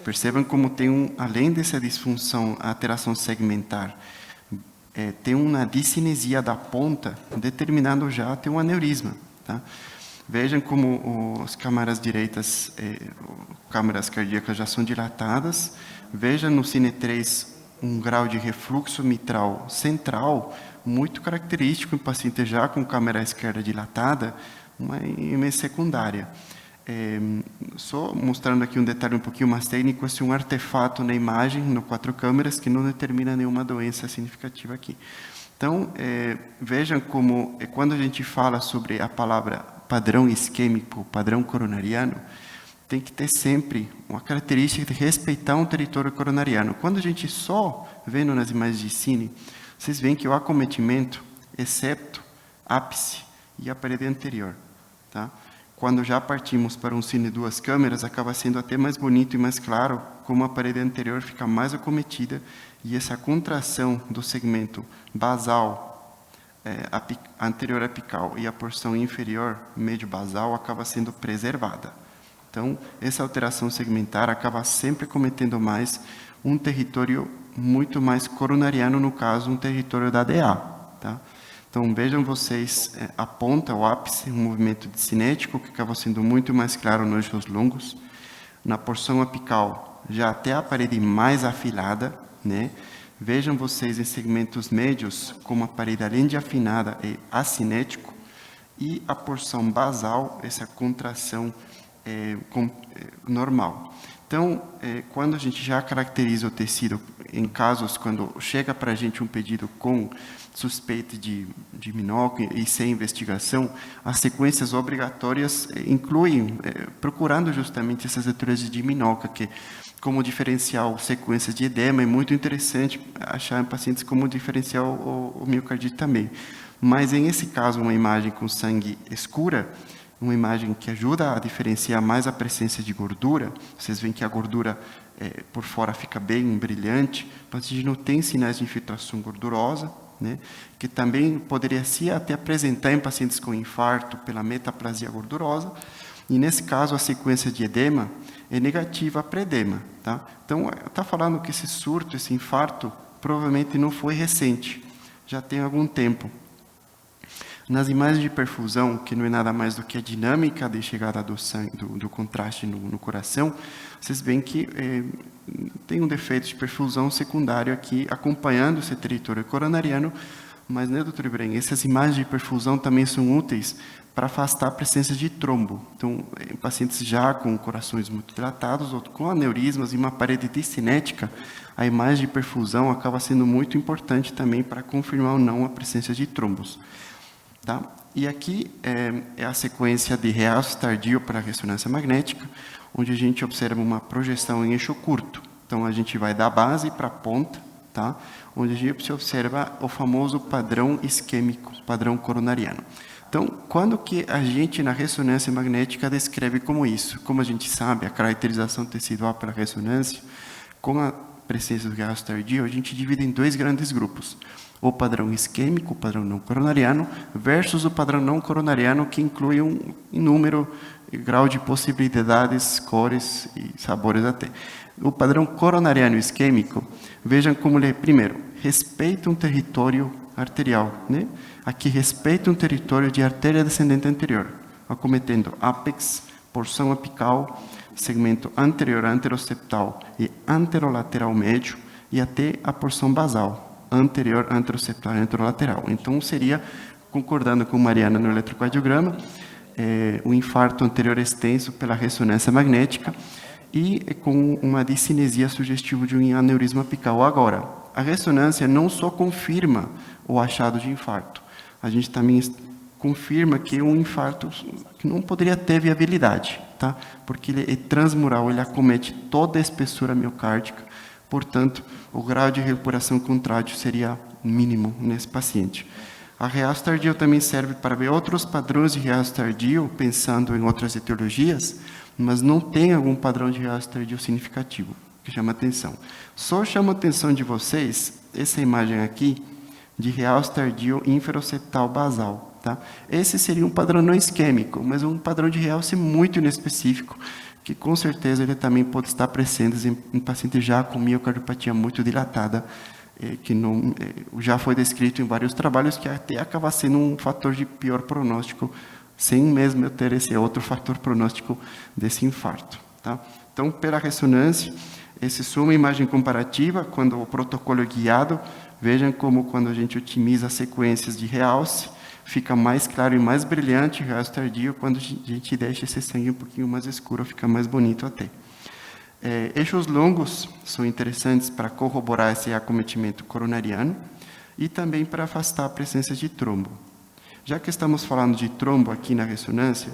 percebam como tem, além dessa disfunção, a alteração segmentar, tem uma discinesia da ponta, determinando já ter um aneurisma. Tá? Vejam como as câmaras direitas, câmaras cardíacas já são dilatadas. Vejam no Cine 3 um grau de refluxo mitral central, muito característico em paciente já com câmara esquerda dilatada, uma IME secundária. só mostrando aqui um detalhe um pouquinho mais técnico, esse é um artefato na imagem, no 4 câmeras, que não determina nenhuma doença significativa aqui. Então, vejam como, quando a gente fala sobre a palavra padrão isquêmico, padrão coronariano, tem que ter sempre uma característica de respeitar um território coronariano. Quando a gente só, vendo nas imagens de cine, vocês veem que o acometimento, excepto ápice e a parede anterior, tá? Quando já partimos para um cine 2 câmeras, acaba sendo até mais bonito e mais claro, como a parede anterior fica mais acometida e essa contração do segmento basal, anterior apical e a porção inferior, médio basal, acaba sendo preservada. Então, essa alteração segmentar acaba sempre cometendo mais um território muito mais coronariano, no caso, um território da DA, tá? Então, vejam vocês, a ponta, o ápice, um movimento cinético, que acaba sendo muito mais claro nos eixos longos. Na porção apical, já até a parede mais afilada, né? Vejam vocês em segmentos médios, como a parede, além de afinada, é acinético. E a porção basal, essa contração normal. Então, quando a gente já caracteriza o tecido, em casos quando chega para a gente um pedido com suspeita de minhoca e sem investigação, as sequências obrigatórias incluem, procurando justamente essas leituras de minhoca, que como diferencial sequências de edema, é muito interessante achar em pacientes como diferencial o miocardite também. Mas, em esse caso, uma imagem com sangue escura, uma imagem que ajuda a diferenciar mais a presença de gordura, vocês veem que a gordura por fora fica bem brilhante, o paciente não tem sinais de infiltração gordurosa, né, que também poderia se até apresentar em pacientes com infarto pela metaplasia gordurosa, e nesse caso a sequência de edema é negativa para edema. Tá? Então, está falando que esse surto, esse infarto, provavelmente não foi recente, já tem algum tempo. Nas imagens de perfusão, que não é nada mais do que a dinâmica de chegada do sangue, do contraste no coração, vocês veem que tem um defeito de perfusão secundário aqui, acompanhando esse território coronariano, mas, né, doutor Ibrahim, essas imagens de perfusão também são úteis para afastar a presença de trombo. Então, em pacientes já com corações muito dilatados, ou com aneurismas e uma parede discinética, a imagem de perfusão acaba sendo muito importante também para confirmar ou não a presença de trombos. Tá? E aqui é a sequência de realce tardio para a ressonância magnética, onde a gente observa uma projeção em eixo curto. Então, a gente vai da base para a ponta, tá? Onde a gente observa o famoso padrão isquêmico, padrão coronariano. Então, quando que a gente, na ressonância magnética, descreve como isso? Como a gente sabe, a caracterização tecidual pela ressonância, com a presença do realce tardio, a gente divide em 2 grandes grupos. O padrão isquêmico, o padrão não coronariano, versus o padrão não coronariano, que inclui um inúmero grau de possibilidades, cores e sabores até. O padrão coronariano isquêmico, vejam como ele, primeiro, respeita um território arterial, né? Aqui respeita um território de artéria descendente anterior, acometendo ápex, porção apical, segmento anterior anteroseptal e anterolateral médio, e até a porção basal, anterior, anteroseptal e anterolateral. Então, seria, concordando com Mariana no eletrocardiograma, o infarto anterior extenso pela ressonância magnética e com uma discinesia sugestiva de um aneurisma apical. Agora, a ressonância não só confirma o achado de infarto, a gente também confirma que é um infarto que não poderia ter viabilidade, tá? Porque ele é transmural, ele acomete toda a espessura miocárdica, portanto, o grau de recuperação contrátil seria mínimo nesse paciente. A realce tardio também serve para ver outros padrões de realce tardio, pensando em outras etiologias, mas não tem algum padrão de realce tardio significativo, que chama atenção. Só chama a atenção de vocês, essa imagem aqui, de realce tardio inferoseptal basal. Tá? Esse seria um padrão não isquêmico, mas um padrão de realce muito inespecífico, que com certeza ele também pode estar presente em pacientes já com miocardiopatia muito dilatada, que não, já foi descrito em vários trabalhos, que até acaba sendo um fator de pior pronóstico, sem mesmo eu ter esse outro fator pronóstico desse infarto. Tá? Então, pela ressonância, essa é uma imagem comparativa, quando o protocolo é guiado, vejam como quando a gente otimiza as sequências de realce, fica mais claro e mais brilhante o realce tardio quando a gente deixa esse sangue um pouquinho mais escuro, fica mais bonito até. Eixos longos são interessantes para corroborar esse acometimento coronariano e também para afastar a presença de trombo. Já que estamos falando de trombo aqui na ressonância,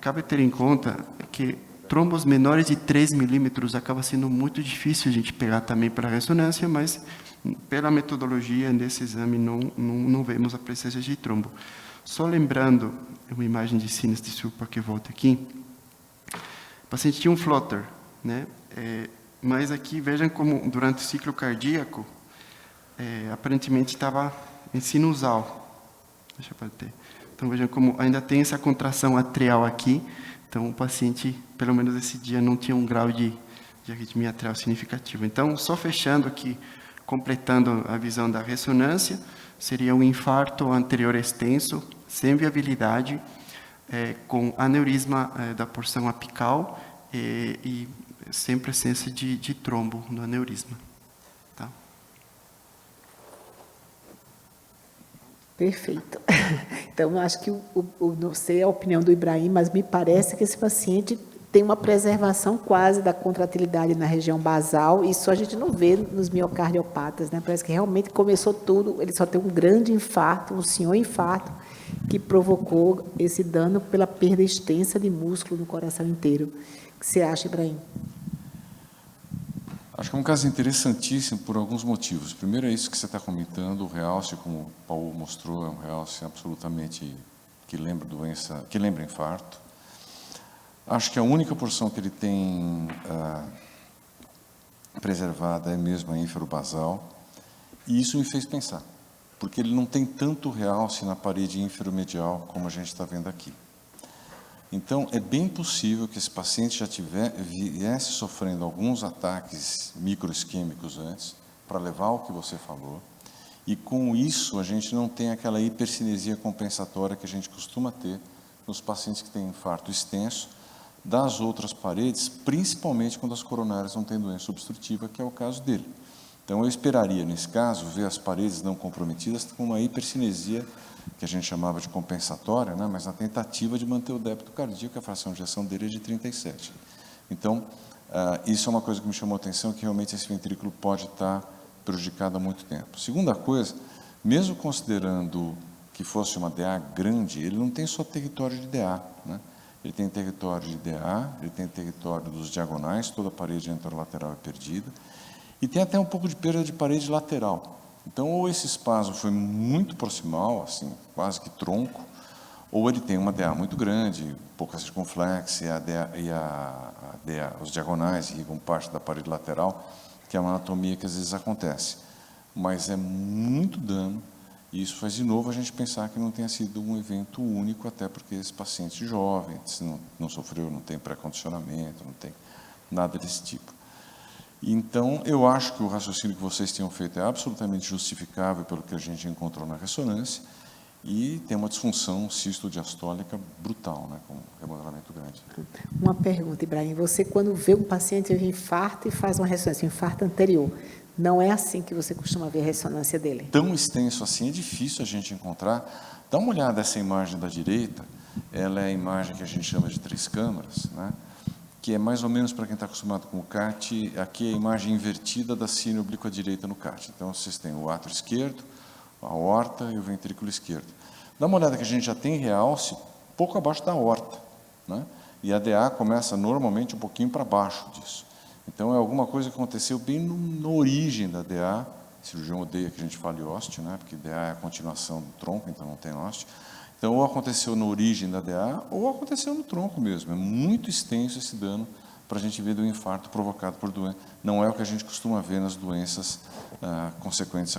cabe ter em conta que trombos menores de 3 milímetros acaba sendo muito difícil a gente pegar também para a ressonância, mas pela metodologia desse exame não vemos a presença de trombo. Só lembrando, uma imagem de sinus de supa que volta aqui, o paciente tinha um flutter, né? Mas aqui vejam como durante o ciclo cardíaco, aparentemente estava em sinusal. Deixa eu bater. Então vejam como ainda tem essa contração atrial aqui. Então o paciente, pelo menos esse dia, não tinha um grau de arritmia atrial significativo. Então, só fechando aqui, completando a visão da ressonância, seria um infarto anterior extenso, sem viabilidade, com aneurisma da porção apical e sem presença de trombo no aneurisma. Tá? Perfeito. Então, eu acho que, não sei a opinião do Ibrahim, mas me parece que esse paciente tem uma preservação quase da contratilidade na região basal, e isso a gente não vê nos miocardiopatas, né? Parece que realmente começou tudo, ele só tem um grande infarto, um senhor infarto, que provocou esse dano pela perda extensa de músculo no coração inteiro. O que você acha, Ibrahim? Acho que é um caso interessantíssimo por alguns motivos. Primeiro é isso que você está comentando, o realce, como o Paulo mostrou, é um realce absolutamente que lembra doença, que lembra infarto. Acho que a única porção que ele tem preservada é mesmo a ínfero-basal, e isso me fez pensar, porque ele não tem tanto realce na parede ínfero-medial como a gente está vendo aqui. Então, é bem possível que esse paciente já viesse sofrendo alguns ataques microisquêmicos antes, para levar ao que você falou, e com isso a gente não tem aquela hipercinesia compensatória que a gente costuma ter nos pacientes que têm infarto extenso das outras paredes, principalmente quando as coronárias não têm doença obstrutiva, que é o caso dele. Então, eu esperaria, nesse caso, ver as paredes não comprometidas com uma hipercinesia que a gente chamava de compensatória, né? Mas na tentativa de manter o débito cardíaco, a fração de ejeção dele é de 37. Então, isso é uma coisa que me chamou a atenção, que realmente esse ventrículo pode estar prejudicado há muito tempo. Segunda coisa, mesmo considerando que fosse uma DA grande, ele não tem só território de DA, né? Ele tem território de DA, ele tem território dos diagonais, toda a parede anterolateral é perdida, e tem até um pouco de perda de parede lateral. Então, ou esse espasmo foi muito proximal, assim, quase que tronco, ou ele tem uma DA muito grande, pouca circunflexa, os diagonais irrigam parte da parede lateral, que é uma anatomia que às vezes acontece. Mas é muito dano, e isso faz de novo a gente pensar que não tenha sido um evento único, até porque esse paciente jovem, não sofreu, não tem pré-condicionamento, não tem nada desse tipo. Então, eu acho que o raciocínio que vocês tinham feito é absolutamente justificável pelo que a gente encontrou na ressonância, e tem uma disfunção cistodiastólica brutal, né, com remodelamento grande. Uma pergunta, Ibrahim. Você, quando vê um paciente de infarto e faz uma ressonância, um infarto anterior, não é assim que você costuma ver a ressonância dele? Tão extenso assim, é difícil a gente encontrar. Dá uma olhada nessa imagem da direita, ela é a imagem que a gente chama de 3 câmaras, né? Que é mais ou menos, para quem está acostumado com o CAT, aqui é a imagem invertida da sínia oblíqua direita no CAT. Então, vocês têm o átrio esquerdo, a aorta e o ventrículo esquerdo. Dá uma olhada que a gente já tem realce pouco abaixo da aorta, né? E a DA começa normalmente um pouquinho para baixo disso. Então, é alguma coisa que aconteceu bem na origem da DA. O cirurgião odeia que a gente fale ósteo, né? Porque DA é a continuação do tronco, então não tem ósteo. Então, ou aconteceu na origem da DA, ou aconteceu no tronco mesmo. É muito extenso esse dano para a gente ver do infarto provocado por doença. Não é o que a gente costuma ver nas doenças consequentes,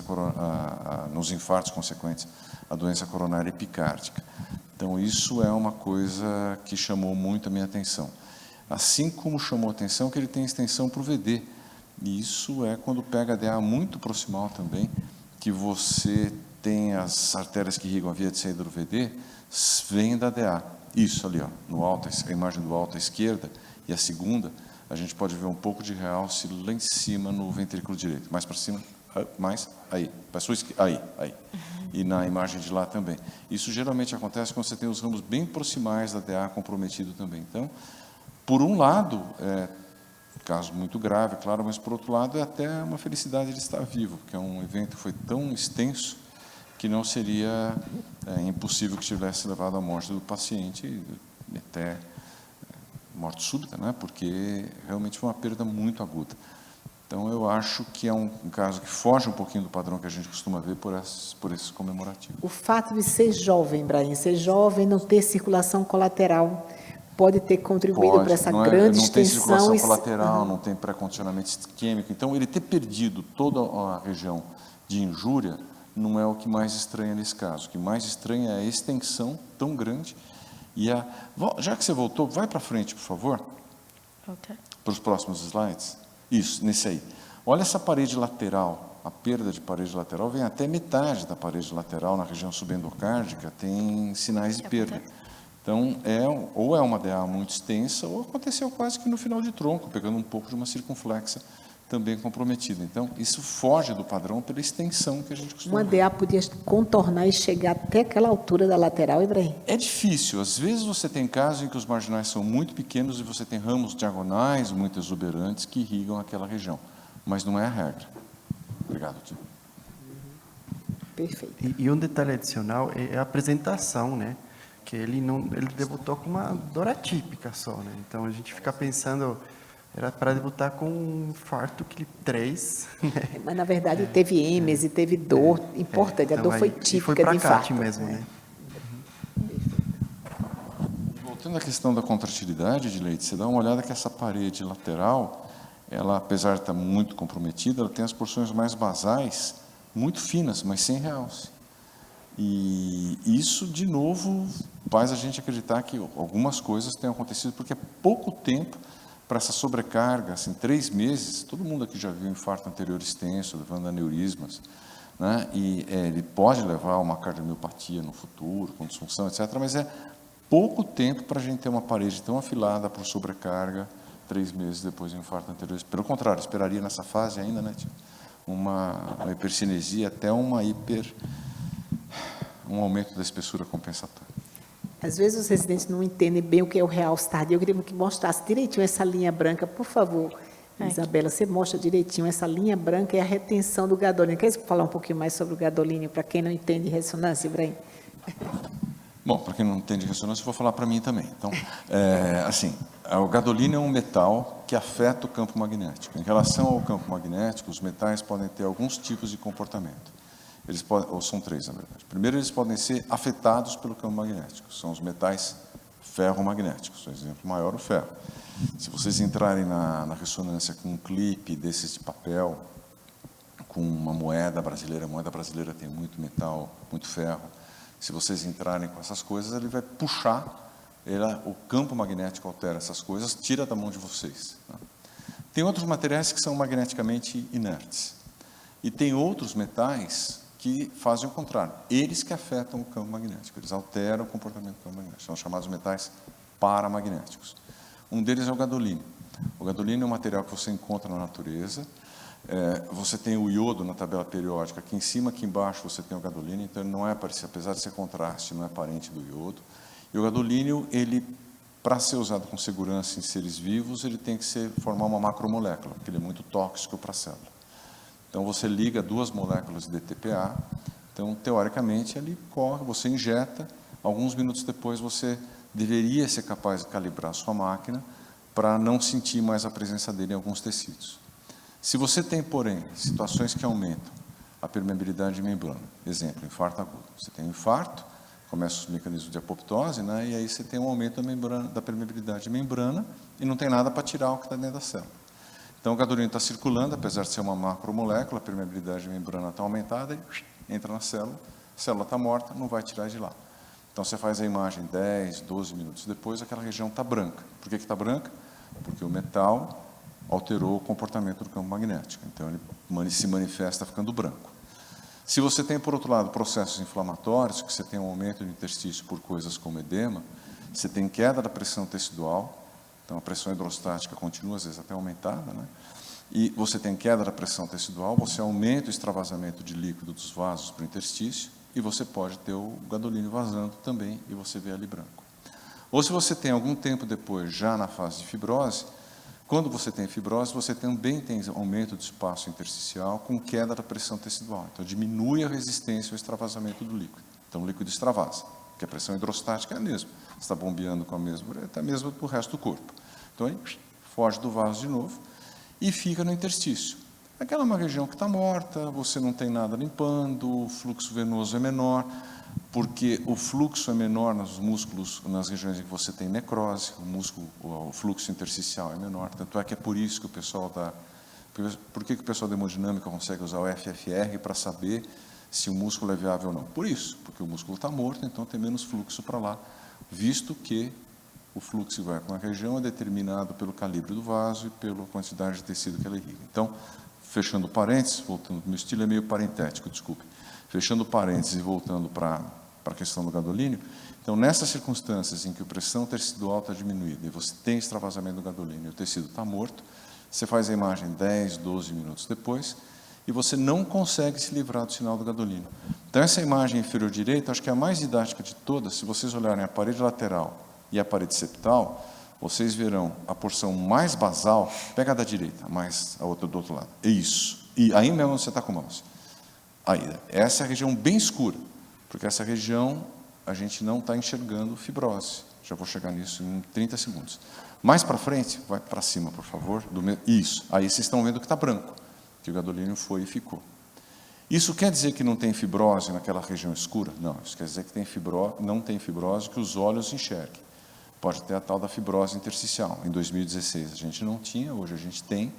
nos infartos consequentes à doença coronária epicárdica. Então, isso é uma coisa que chamou muito a minha atenção. Assim como chamou a atenção que ele tem extensão para o VD. E isso é quando pega a DA muito proximal também, que você tem as artérias que irrigam a via de saída do VD, vêm da DA. Isso ali, ó, no alto, a imagem do alto à esquerda, e a segunda, a gente pode ver um pouco de realce lá em cima no ventrículo direito. Mais para cima, mais, aí. Aí. e na imagem de lá também. Isso geralmente acontece quando você tem os ramos bem proximais da DA comprometido também. Então, por um lado, caso muito grave, claro, mas por outro lado é até uma felicidade de estar vivo, porque é um evento que foi tão extenso que não seria impossível que tivesse levado à morte do paciente, até morte súbita, né? Porque realmente foi uma perda muito aguda. Então, eu acho que é um caso que foge um pouquinho do padrão que a gente costuma ver por esses comemorativos. O fato de ser jovem, Brahim, ser jovem, não ter circulação colateral, pode ter contribuído para essa grande extensão. Não tem circulação colateral, não tem pré-condicionamento isquêmico. Então, ele ter perdido toda a região de injúria não é o que mais estranha nesse caso. O que mais estranha é a extensão tão grande. E já que você voltou, vai para frente, por favor. Volta. Para os próximos slides. Isso, nesse aí. Olha essa parede lateral. A perda de parede lateral vem até metade da parede lateral, na região subendocárdica, tem sinais de perda. Então, ou é uma DA muito extensa, ou aconteceu quase que no final de tronco, pegando um pouco de uma circunflexa também comprometida. Então, isso foge do padrão pela extensão que a gente costuma Uma ver. DA podia contornar e chegar até aquela altura da lateral, Ibrahim? É difícil. Às vezes você tem casos em que os marginais são muito pequenos e você tem ramos diagonais muito exuberantes que irrigam aquela região. Mas não é a regra. Obrigado, Tio. Perfeito. E um detalhe adicional é a apresentação, né? Que ele debutou com uma dor atípica só, né? Então a gente fica pensando, era para debutar com um infarto 3, né? Mas, na verdade, teve êmese, teve dor importante. A dor foi típica de infarto. Mesmo, né? Voltando à questão da contratilidade de Leite, você dá uma olhada que essa parede lateral, ela, apesar de estar muito comprometida, ela tem as porções mais basais muito finas, mas sem realce. E isso, de novo, faz a gente acreditar que algumas coisas tenham acontecido, porque é pouco tempo para essa sobrecarga, assim, 3 meses. Todo mundo aqui já viu infarto anterior extenso, levando a aneurismas, né? E ele pode levar a uma cardiomiopatia no futuro, com disfunção, etc., mas é pouco tempo para a gente ter uma parede tão afilada por sobrecarga 3 meses depois do infarto anterior. Pelo contrário, esperaria nessa fase ainda, né, tio? Uma hipercinesia, até um aumento da espessura compensatória. Às vezes os residentes não entendem bem o que é o realce tardio. Eu queria que mostrasse direitinho essa linha branca, por favor. Isabela, você mostra direitinho essa linha branca e a retenção do gadolínio. Quer falar um pouquinho mais sobre o gadolínio, para quem não entende ressonância, Ibrahim? Bom, para quem não entende ressonância, eu vou falar para mim também. Então, assim, o gadolínio é um metal que afeta o campo magnético. Em relação ao campo magnético, os metais podem ter alguns tipos de comportamento. Eles podem, ou são 3, na verdade. Primeiro, eles podem ser afetados pelo campo magnético. São os metais ferromagnéticos. O exemplo maior, o ferro. Se vocês entrarem na ressonância com um clipe desses de papel, com uma moeda brasileira, a moeda brasileira tem muito metal, muito ferro. Se vocês entrarem com essas coisas, ele vai puxar, o campo magnético altera essas coisas, tira da mão de vocês. Tá? Tem outros materiais que são magneticamente inertes. E tem outros metais que fazem o contrário. Eles que afetam o campo magnético, eles alteram o comportamento do campo magnético. São chamados metais paramagnéticos. Um deles é o gadolínio. O gadolínio é um material que você encontra na natureza. Você tem o iodo na tabela periódica, aqui em cima, aqui embaixo você tem o gadolínio, então ele não é parecido, apesar de ser contraste, não é parente do iodo. E o gadolínio, ele, para ser usado com segurança em seres vivos, ele tem que formar uma macromolécula, porque ele é muito tóxico para a célula. Então você liga 2 moléculas de DTPA, então teoricamente ele corre, você injeta, alguns minutos depois você deveria ser capaz de calibrar a sua máquina para não sentir mais a presença dele em alguns tecidos. Se você tem, porém, situações que aumentam a permeabilidade de membrana, exemplo, infarto agudo, você tem um infarto, começam os mecanismos de apoptose, né, e aí você tem um aumento da permeabilidade de membrana e não tem nada para tirar o que está dentro da célula. Então, o gadolínio está circulando, apesar de ser uma macromolécula, a permeabilidade de membrana está aumentada, e entra na célula, a célula está morta, não vai tirar de lá. Então, você faz a imagem 10, 12 minutos depois, aquela região está branca. Por que está branca? Porque o metal alterou o comportamento do campo magnético. Então, ele se manifesta ficando branco. Se você tem, por outro lado, processos inflamatórios, que você tem um aumento do interstício por coisas como edema, você tem queda da pressão tecidual, então a pressão hidrostática continua, às vezes, até aumentada, né? E você tem queda da pressão tecidual, você aumenta o extravasamento de líquido dos vasos para o interstício, e você pode ter o gadolínio vazando também, e você vê ali branco. Ou se você tem algum tempo depois, já na fase de fibrose, quando você tem fibrose, você também tem aumento do espaço intersticial com queda da pressão tecidual. Então, diminui a resistência ao extravasamento do líquido. Então, o líquido extravasa, porque a pressão hidrostática é a mesma. Você está bombeando com a mesma, é a mesma do resto do corpo. Então, aí foge do vaso de novo e fica no interstício. Aquela é uma região que está morta, você não tem nada limpando, o fluxo venoso é menor, porque o fluxo é menor nos músculos, nas regiões em que você tem necrose, o fluxo intersticial é menor. Tanto é que é por isso que o pessoal por que o pessoal da hemodinâmica consegue usar o FFR para saber se o músculo é viável ou não? Por isso, porque o músculo está morto, então tem menos fluxo para lá, visto que o fluxo que vai com a região é determinado pelo calibre do vaso e pela quantidade de tecido que ela irriga. Então, fechando parênteses, voltando, meu estilo é meio parentético, desculpe. Fechando parênteses e voltando para a questão do gadolínio, então, nessas circunstâncias em que a pressão tecidual está diminuída e você tem extravasamento do gadolínio e o tecido está morto, você faz a imagem 10, 12 minutos depois e você não consegue se livrar do sinal do gadolínio. Então, essa imagem inferior direita, acho que é a mais didática de todas. Se vocês olharem a parede lateral e a parede septal, vocês verão a porção mais basal, pega a da direita, mais a outra do outro lado. É isso. E aí mesmo você está com o mouse. Aí, essa é a região bem escura, porque essa região a gente não está enxergando fibrose. Já vou chegar nisso em 30 segundos. Mais para frente, vai para cima, por favor. Isso. Aí vocês estão vendo que está branco, que o gadolínio foi e ficou. Isso quer dizer que não tem fibrose naquela região escura? Não, isso quer dizer que não tem fibrose que os olhos enxerguem. Pode ter a tal da fibrose intersticial. Em 2016 a gente não tinha, hoje a gente tem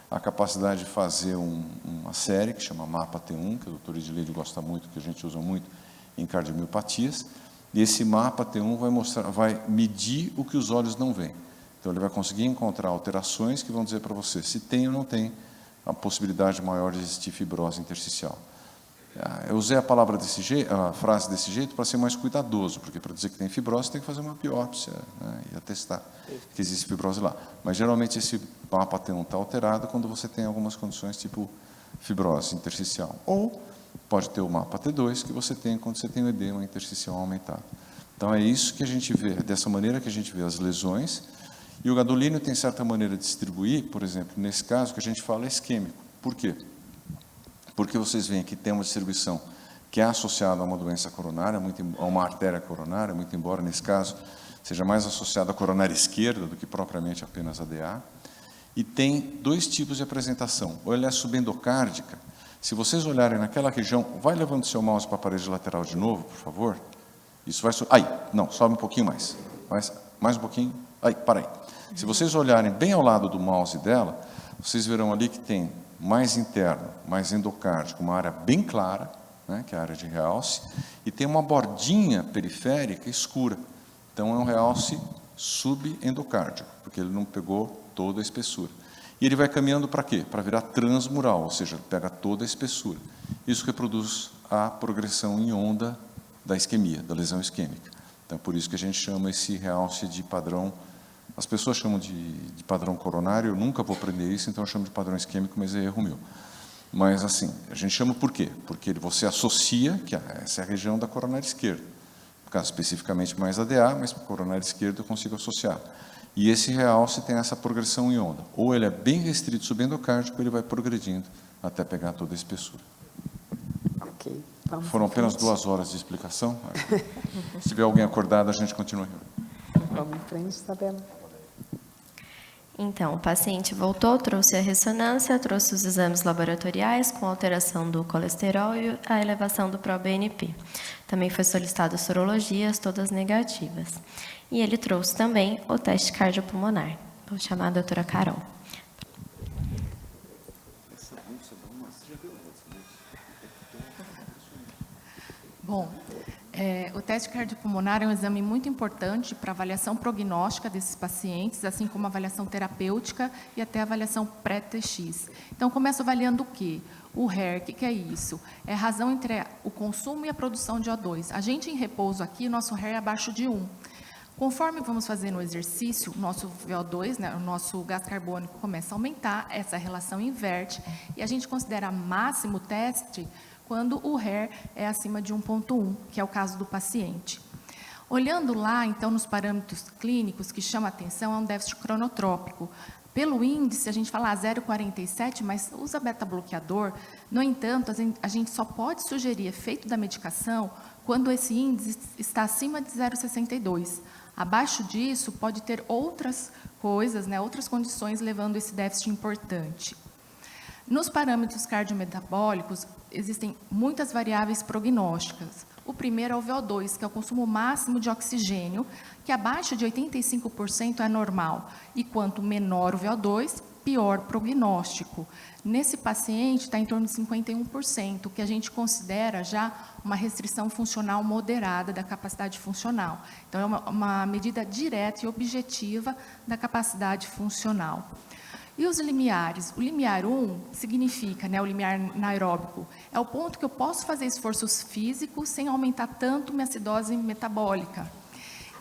a capacidade de fazer uma série que chama Mapa T1, que o doutor Edileide gosta muito, que a gente usa muito em cardiomiopatias, e esse Mapa T1 vai medir o que os olhos não veem. Então ele vai conseguir encontrar alterações que vão dizer para você se tem ou não tem a possibilidade maior de existir fibrose intersticial. Eu usei a frase desse jeito para ser mais cuidadoso, porque para dizer que tem fibrose tem que fazer uma biópsia, né, e atestar que existe fibrose lá. Mas geralmente esse mapa T1 está alterado quando você tem algumas condições tipo fibrose intersticial. Ou pode ter o mapa T2 que você tem quando você tem o edema intersticial aumentado. Então é isso que a gente vê, é dessa maneira que a gente vê as lesões. E o gadolínio tem certa maneira de distribuir, por exemplo, nesse caso que a gente fala é isquêmico. Por quê? Porque vocês veem que tem uma distribuição que é associada a uma doença coronária, a uma artéria coronária, muito embora nesse caso seja mais associada à coronária esquerda do que propriamente apenas a DA. E tem dois tipos de apresentação. Ou ela é subendocárdica. Se vocês olharem naquela região, vai levando seu mouse para a parede lateral de novo, por favor. Isso vai... não, sobe um pouquinho mais. Mais um pouquinho. Para aí. Se vocês olharem bem ao lado do mouse dela, vocês verão ali que tem mais interno, mais endocárdico, uma área bem clara, né, que é a área de realce, e tem uma bordinha periférica escura. Então, é um realce subendocárdico, porque ele não pegou toda a espessura. E ele vai caminhando para quê? Para virar transmural, ou seja, ele pega toda a espessura. Isso reproduz a progressão em onda da isquemia, da lesão isquêmica. Então, por isso que a gente chama esse realce de padrão. As pessoas chamam de padrão coronário, eu nunca vou aprender isso, então eu chamo de padrão isquêmico, mas é erro meu. Mas, assim, a gente chama por quê? Porque você associa que essa é a região da coronária esquerda. No caso, especificamente mais a DA, mas para a coronária esquerda eu consigo associar. E esse realce tem essa progressão em onda. Ou ele é bem restrito subendocárdico, ou ele vai progredindo até pegar toda a espessura. Ok. Foram apenas 2 horas de explicação. Se tiver alguém acordado, a gente continua. Vamos em frente, Isabela. Então, o paciente voltou, trouxe a ressonância, trouxe os exames laboratoriais com alteração do colesterol e a elevação do pró-BNP. Também foi solicitado sorologias, todas negativas. E ele trouxe também o teste cardiopulmonar. Vou chamar a doutora Carol. Bom, o teste cardiopulmonar é um exame muito importante para avaliação prognóstica desses pacientes, assim como avaliação terapêutica e até avaliação pré-TX. Então, começo avaliando o quê? O HER, o que é isso? É a razão entre o consumo e a produção de O2. A gente em repouso aqui, nosso HER é abaixo de 1. Conforme vamos fazendo o exercício, o nosso VO2, né, o nosso gás carbônico começa a aumentar, essa relação inverte, e a gente considera máximo teste quando o HER é acima de 1,1, que é o caso do paciente. Olhando lá, então, nos parâmetros clínicos, que chama a atenção é um déficit cronotrópico. Pelo índice, a gente fala 0,47, mas usa beta-bloqueador. No entanto, a gente só pode sugerir efeito da medicação quando esse índice está acima de 0,62. Abaixo disso, pode ter outras coisas, né, outras condições levando esse déficit importante. Nos parâmetros cardiometabólicos, existem muitas variáveis prognósticas. O primeiro é o VO2, que é o consumo máximo de oxigênio, que abaixo de 85% é normal. E quanto menor o VO2, pior prognóstico. Nesse paciente está em torno de 51%, que a gente considera já uma restrição funcional moderada da capacidade funcional. Então, é uma medida direta e objetiva da capacidade funcional. E os limiares? O limiar 1 significa, né, o limiar anaeróbico, é o ponto que eu posso fazer esforços físicos sem aumentar tanto minha acidose metabólica.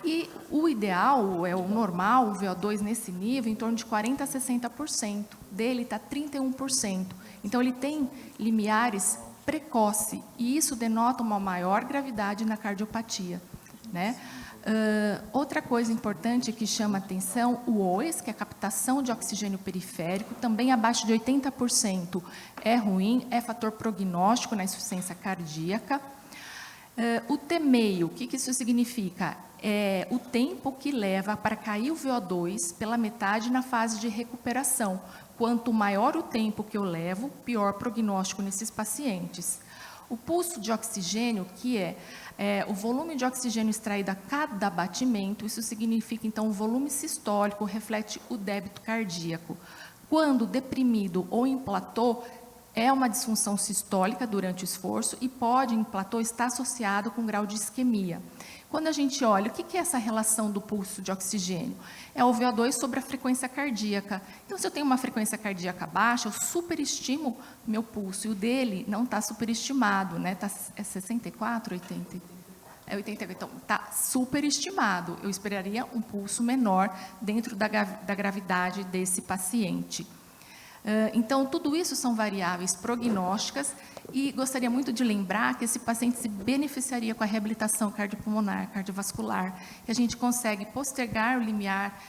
E o ideal, o normal, o VO2 nesse nível, em torno de 40% a 60%. Dele está 31%. Então, ele tem limiares precoce, e isso denota uma maior gravidade na cardiopatia, né? Outra coisa importante que chama atenção, o OES, que é a captação de oxigênio periférico, também abaixo de 80%. É ruim, é fator prognóstico na insuficiência cardíaca. O T-meio, o que isso significa? É o tempo que leva para cair o VO2 pela metade na fase de recuperação. Quanto maior o tempo que eu levo, pior prognóstico nesses pacientes. O pulso de oxigênio, que é o volume de oxigênio extraído a cada batimento, isso significa, então, o volume sistólico reflete o débito cardíaco. Quando deprimido ou em platô, é uma disfunção sistólica durante o esforço e pode, em platô, estar associado com grau de isquemia. Quando a gente olha, o que é essa relação do pulso de oxigênio? É o VO2 sobre a frequência cardíaca. Então, se eu tenho uma frequência cardíaca baixa, eu superestimo meu pulso, e o dele não está superestimado, né? É 64, 80? É 88, então está superestimado. Eu esperaria um pulso menor dentro da gravidade desse paciente. Então, tudo isso são variáveis prognósticas e gostaria muito de lembrar que esse paciente se beneficiaria com a reabilitação cardiopulmonar, cardiovascular, que a gente consegue postergar o limiar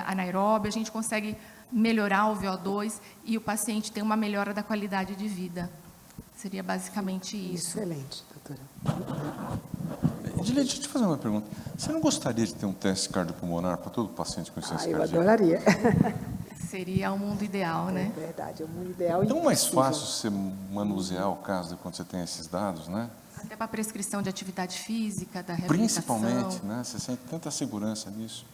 anaeróbio, a gente consegue melhorar o VO2 e o paciente tem uma melhora da qualidade de vida. Seria basicamente isso. Excelente, doutora. Edilene, deixa eu te fazer uma pergunta. Você não gostaria de ter um teste cardiopulmonar para todo paciente com insuficiência Eu cardíaca? adoraria. Seria o mundo ideal, né? É verdade, é o mundo ideal. É tão mais impossível. fácil você manusear o caso quando você tem esses dados, né? Até para a prescrição de atividade física, da reabilitação. Principalmente, né? Você sente tanta segurança nisso.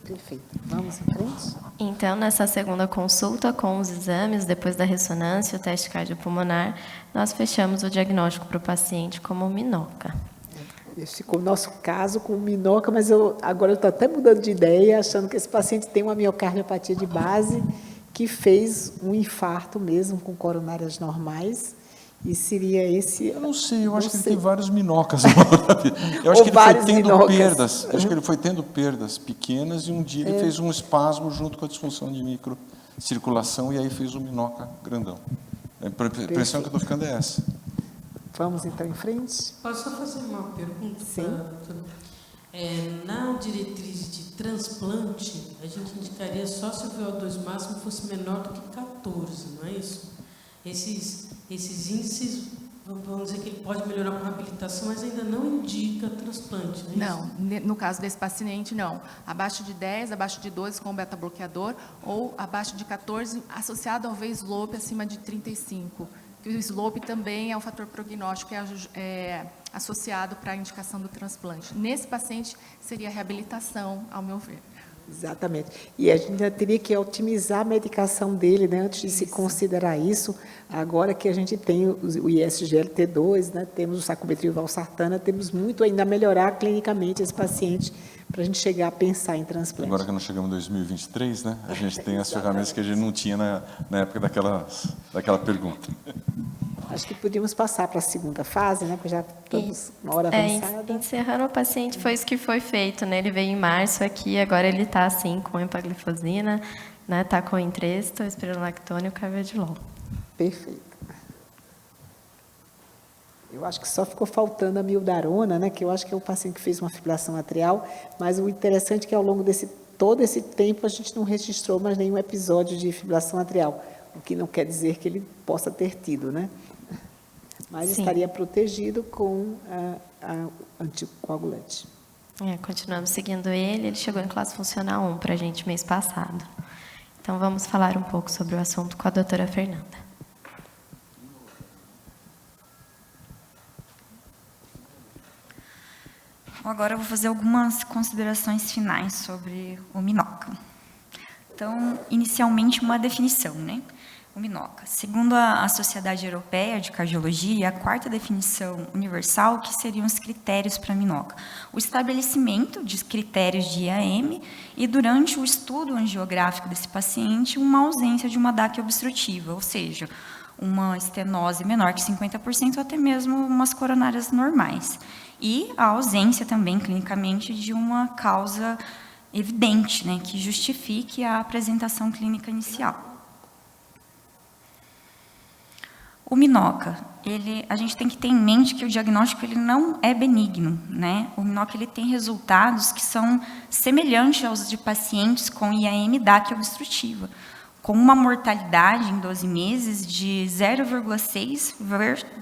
Perfeito. Vamos em frente? Então, nessa segunda consulta com os exames, depois da ressonância e o teste cardiopulmonar, nós fechamos o diagnóstico para o paciente como minoca. Esse ficou o nosso caso com minoca, mas agora eu estou até mudando de ideia, achando que esse paciente tem uma miocardiopatia de base que fez um infarto mesmo com coronárias normais. E seria esse... Eu não sei, eu acho que ele sei. tem vários minocas. Eu acho Ou que ele foi vários tendo minocas. perdas. Eu acho que ele foi tendo perdas pequenas e um dia ele fez um espasmo junto com a disfunção de microcirculação e aí fez um minoca grandão. A impressão que eu estou ficando é essa. Vamos então em frente? Posso só fazer uma pergunta? Sim. Doutora? Na diretriz de transplante, a gente indicaria só se o VO2 máximo fosse menor do que 14, não é isso? Esses índices, vamos dizer que ele pode melhorar com a reabilitação, mas ainda não indica transplante, não é Não, no caso desse paciente, não. Abaixo de 10, abaixo de 12 com beta-bloqueador, ou abaixo de 14, associado ao V-slope acima de 35. O slope também é um fator prognóstico, associado para a indicação do transplante. Nesse paciente, seria reabilitação, ao meu ver. Exatamente. E a gente ainda teria que otimizar a medicação dele, né, antes de se considerar isso. Agora que a gente tem o ISGLT2, né, temos o sacubitril valsartana, temos muito ainda a melhorar clinicamente esse paciente para a gente chegar a pensar em transplante. Agora que nós chegamos em 2023, né, a gente tem as ferramentas que a gente não tinha na época daquela pergunta. Acho que podíamos passar para a segunda fase, né, porque já estamos uma hora avançada. Encerrando o paciente, foi isso que foi feito, né? Ele veio em março aqui, agora ele está assim com empaglifosina, né? Está com entresto, espirulactona e o carvedilol. Perfeito. Eu acho que só ficou faltando a mildarona, né, que eu acho que é o paciente que fez uma fibrilação atrial, mas o interessante é que ao longo todo esse tempo a gente não registrou mais nenhum episódio de fibrilação atrial, o que não quer dizer que ele possa ter tido, né? Mas Sim. estaria protegido com a anticoagulante. Continuamos seguindo ele chegou em classe funcional 1 para a gente mês passado. Então, vamos falar um pouco sobre o assunto com a doutora Fernanda. Agora eu vou fazer algumas considerações finais sobre o MINOCA. Então, inicialmente, uma definição, né? O MINOCA. Segundo a Sociedade Europeia de Cardiologia, a quarta definição universal, que seriam os critérios para a MINOCA. O estabelecimento de critérios de IAM e, durante o estudo angiográfico desse paciente, uma ausência de uma DAC obstrutiva, ou seja, uma estenose menor que 50% ou até mesmo umas coronárias normais. E a ausência também, clinicamente, de uma causa evidente, né, que justifique a apresentação clínica inicial. O MINOCA, a gente tem que ter em mente que o diagnóstico ele não é benigno, né? O MINOCA ele tem resultados que são semelhantes aos de pacientes com IAM DAC obstrutiva, com uma mortalidade em 12 meses de 0,6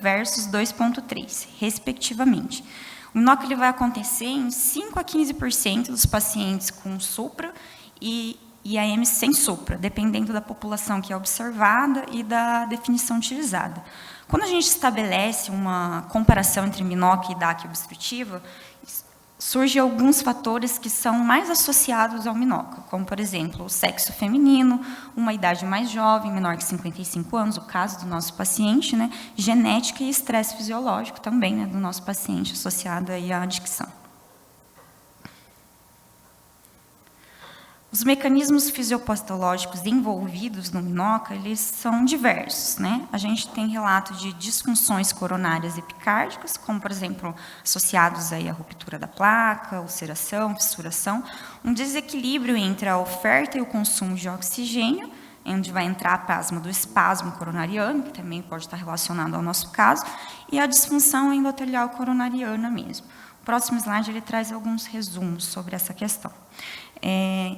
versus 2,3, respectivamente. O MINOCA ele vai acontecer em 5 a 15% dos pacientes com supra e IAM sem supra, dependendo da população que é observada e da definição utilizada. Quando a gente estabelece uma comparação entre MINOCA e DAC obstrutiva, surgem alguns fatores que são mais associados ao MINOCA, como, por exemplo, o sexo feminino, uma idade mais jovem, menor que 55 anos, o caso do nosso paciente, né, genética e estresse fisiológico também, né, do nosso paciente, associado aí à adicção. Os mecanismos fisiopatológicos envolvidos no MINOCA, eles são diversos, né? A gente tem relato de disfunções coronárias epicárdicas, como, por exemplo, associados aí à ruptura da placa, ulceração, fissuração, um desequilíbrio entre a oferta e o consumo de oxigênio, onde vai entrar a plasma do espasmo coronariano, que também pode estar relacionado ao nosso caso, e a disfunção endotelial coronariana mesmo. O próximo slide ele traz alguns resumos sobre essa questão.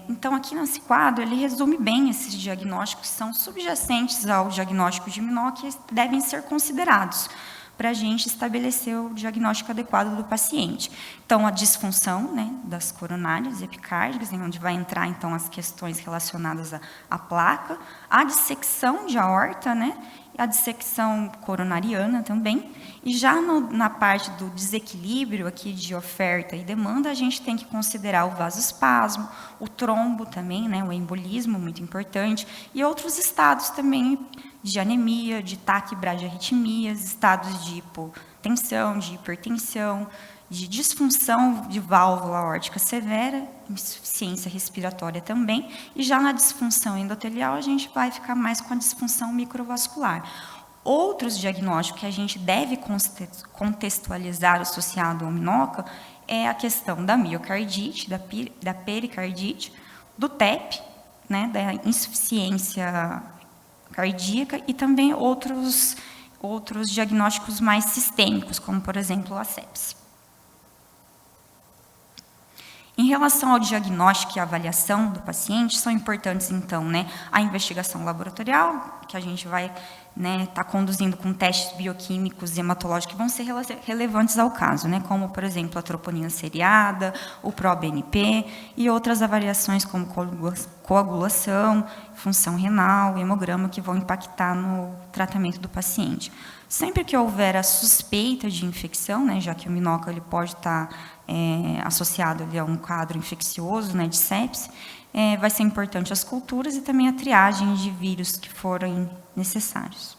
Então, aqui nesse quadro, ele resume bem esses diagnósticos que são subjacentes ao diagnóstico de MINOCA e devem ser considerados para a gente estabelecer o diagnóstico adequado do paciente. Então, a disfunção, né, das coronárias epicárdicas, onde vai entrar, então, as questões relacionadas à placa, a dissecção de aorta, né, a dissecção coronariana também, e já na parte do desequilíbrio aqui de oferta e demanda, a gente tem que considerar o vasoespasmo, o trombo também, né, o embolismo, muito importante, e outros estados também de anemia, de taquibradiarritmias, estados de hipotensão, de hipertensão, de disfunção de válvula aórtica severa, insuficiência respiratória também, e já na disfunção endotelial a gente vai ficar mais com a disfunção microvascular. Outros diagnósticos que a gente deve contextualizar associado ao MINOCA é a questão da miocardite, da pericardite, do TEP, né, da insuficiência cardíaca e também outros diagnósticos mais sistêmicos, como, por exemplo, a sepse. Em relação ao diagnóstico e avaliação do paciente, são importantes, então, né, a investigação laboratorial, que a gente vai estar conduzindo com testes bioquímicos e hematológicos que vão ser relevantes ao caso, né, como, por exemplo, a troponina seriada, o ProBNP e outras avaliações como coagulação, função renal, hemograma, que vão impactar no tratamento do paciente. Sempre que houver a suspeita de infecção, né, já que o MINOCA ele pode estar associado ali a um quadro infeccioso, né, de sepse, vai ser importante as culturas e também a triagem de vírus que forem necessários.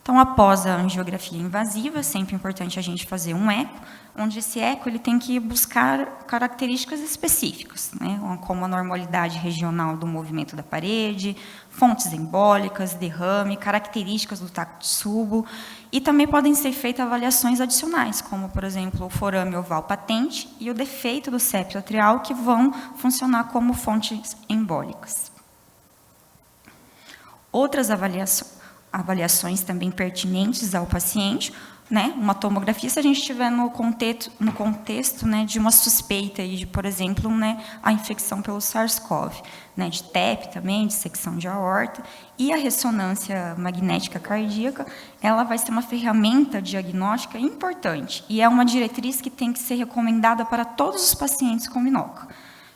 Então, após a angiografia invasiva, é sempre importante a gente fazer um eco, onde esse eco ele tem que buscar características específicas, né, como a normalidade regional do movimento da parede, fontes embólicas, derrame, características do Takotsubo, e também podem ser feitas avaliações adicionais, como, por exemplo, o forame oval patente e o defeito do septo atrial, que vão funcionar como fontes embólicas. Outras avaliações. avaliações também pertinentes ao paciente, né? Uma tomografia, se a gente estiver no contexto, né, de uma suspeita aí de, por exemplo, né, a infecção pelo SARS-CoV, né, de TEP também, dissecção de aorta, e a ressonância magnética cardíaca, ela vai ser uma ferramenta diagnóstica importante, e é uma diretriz que tem que ser recomendada para todos os pacientes com MINOCA,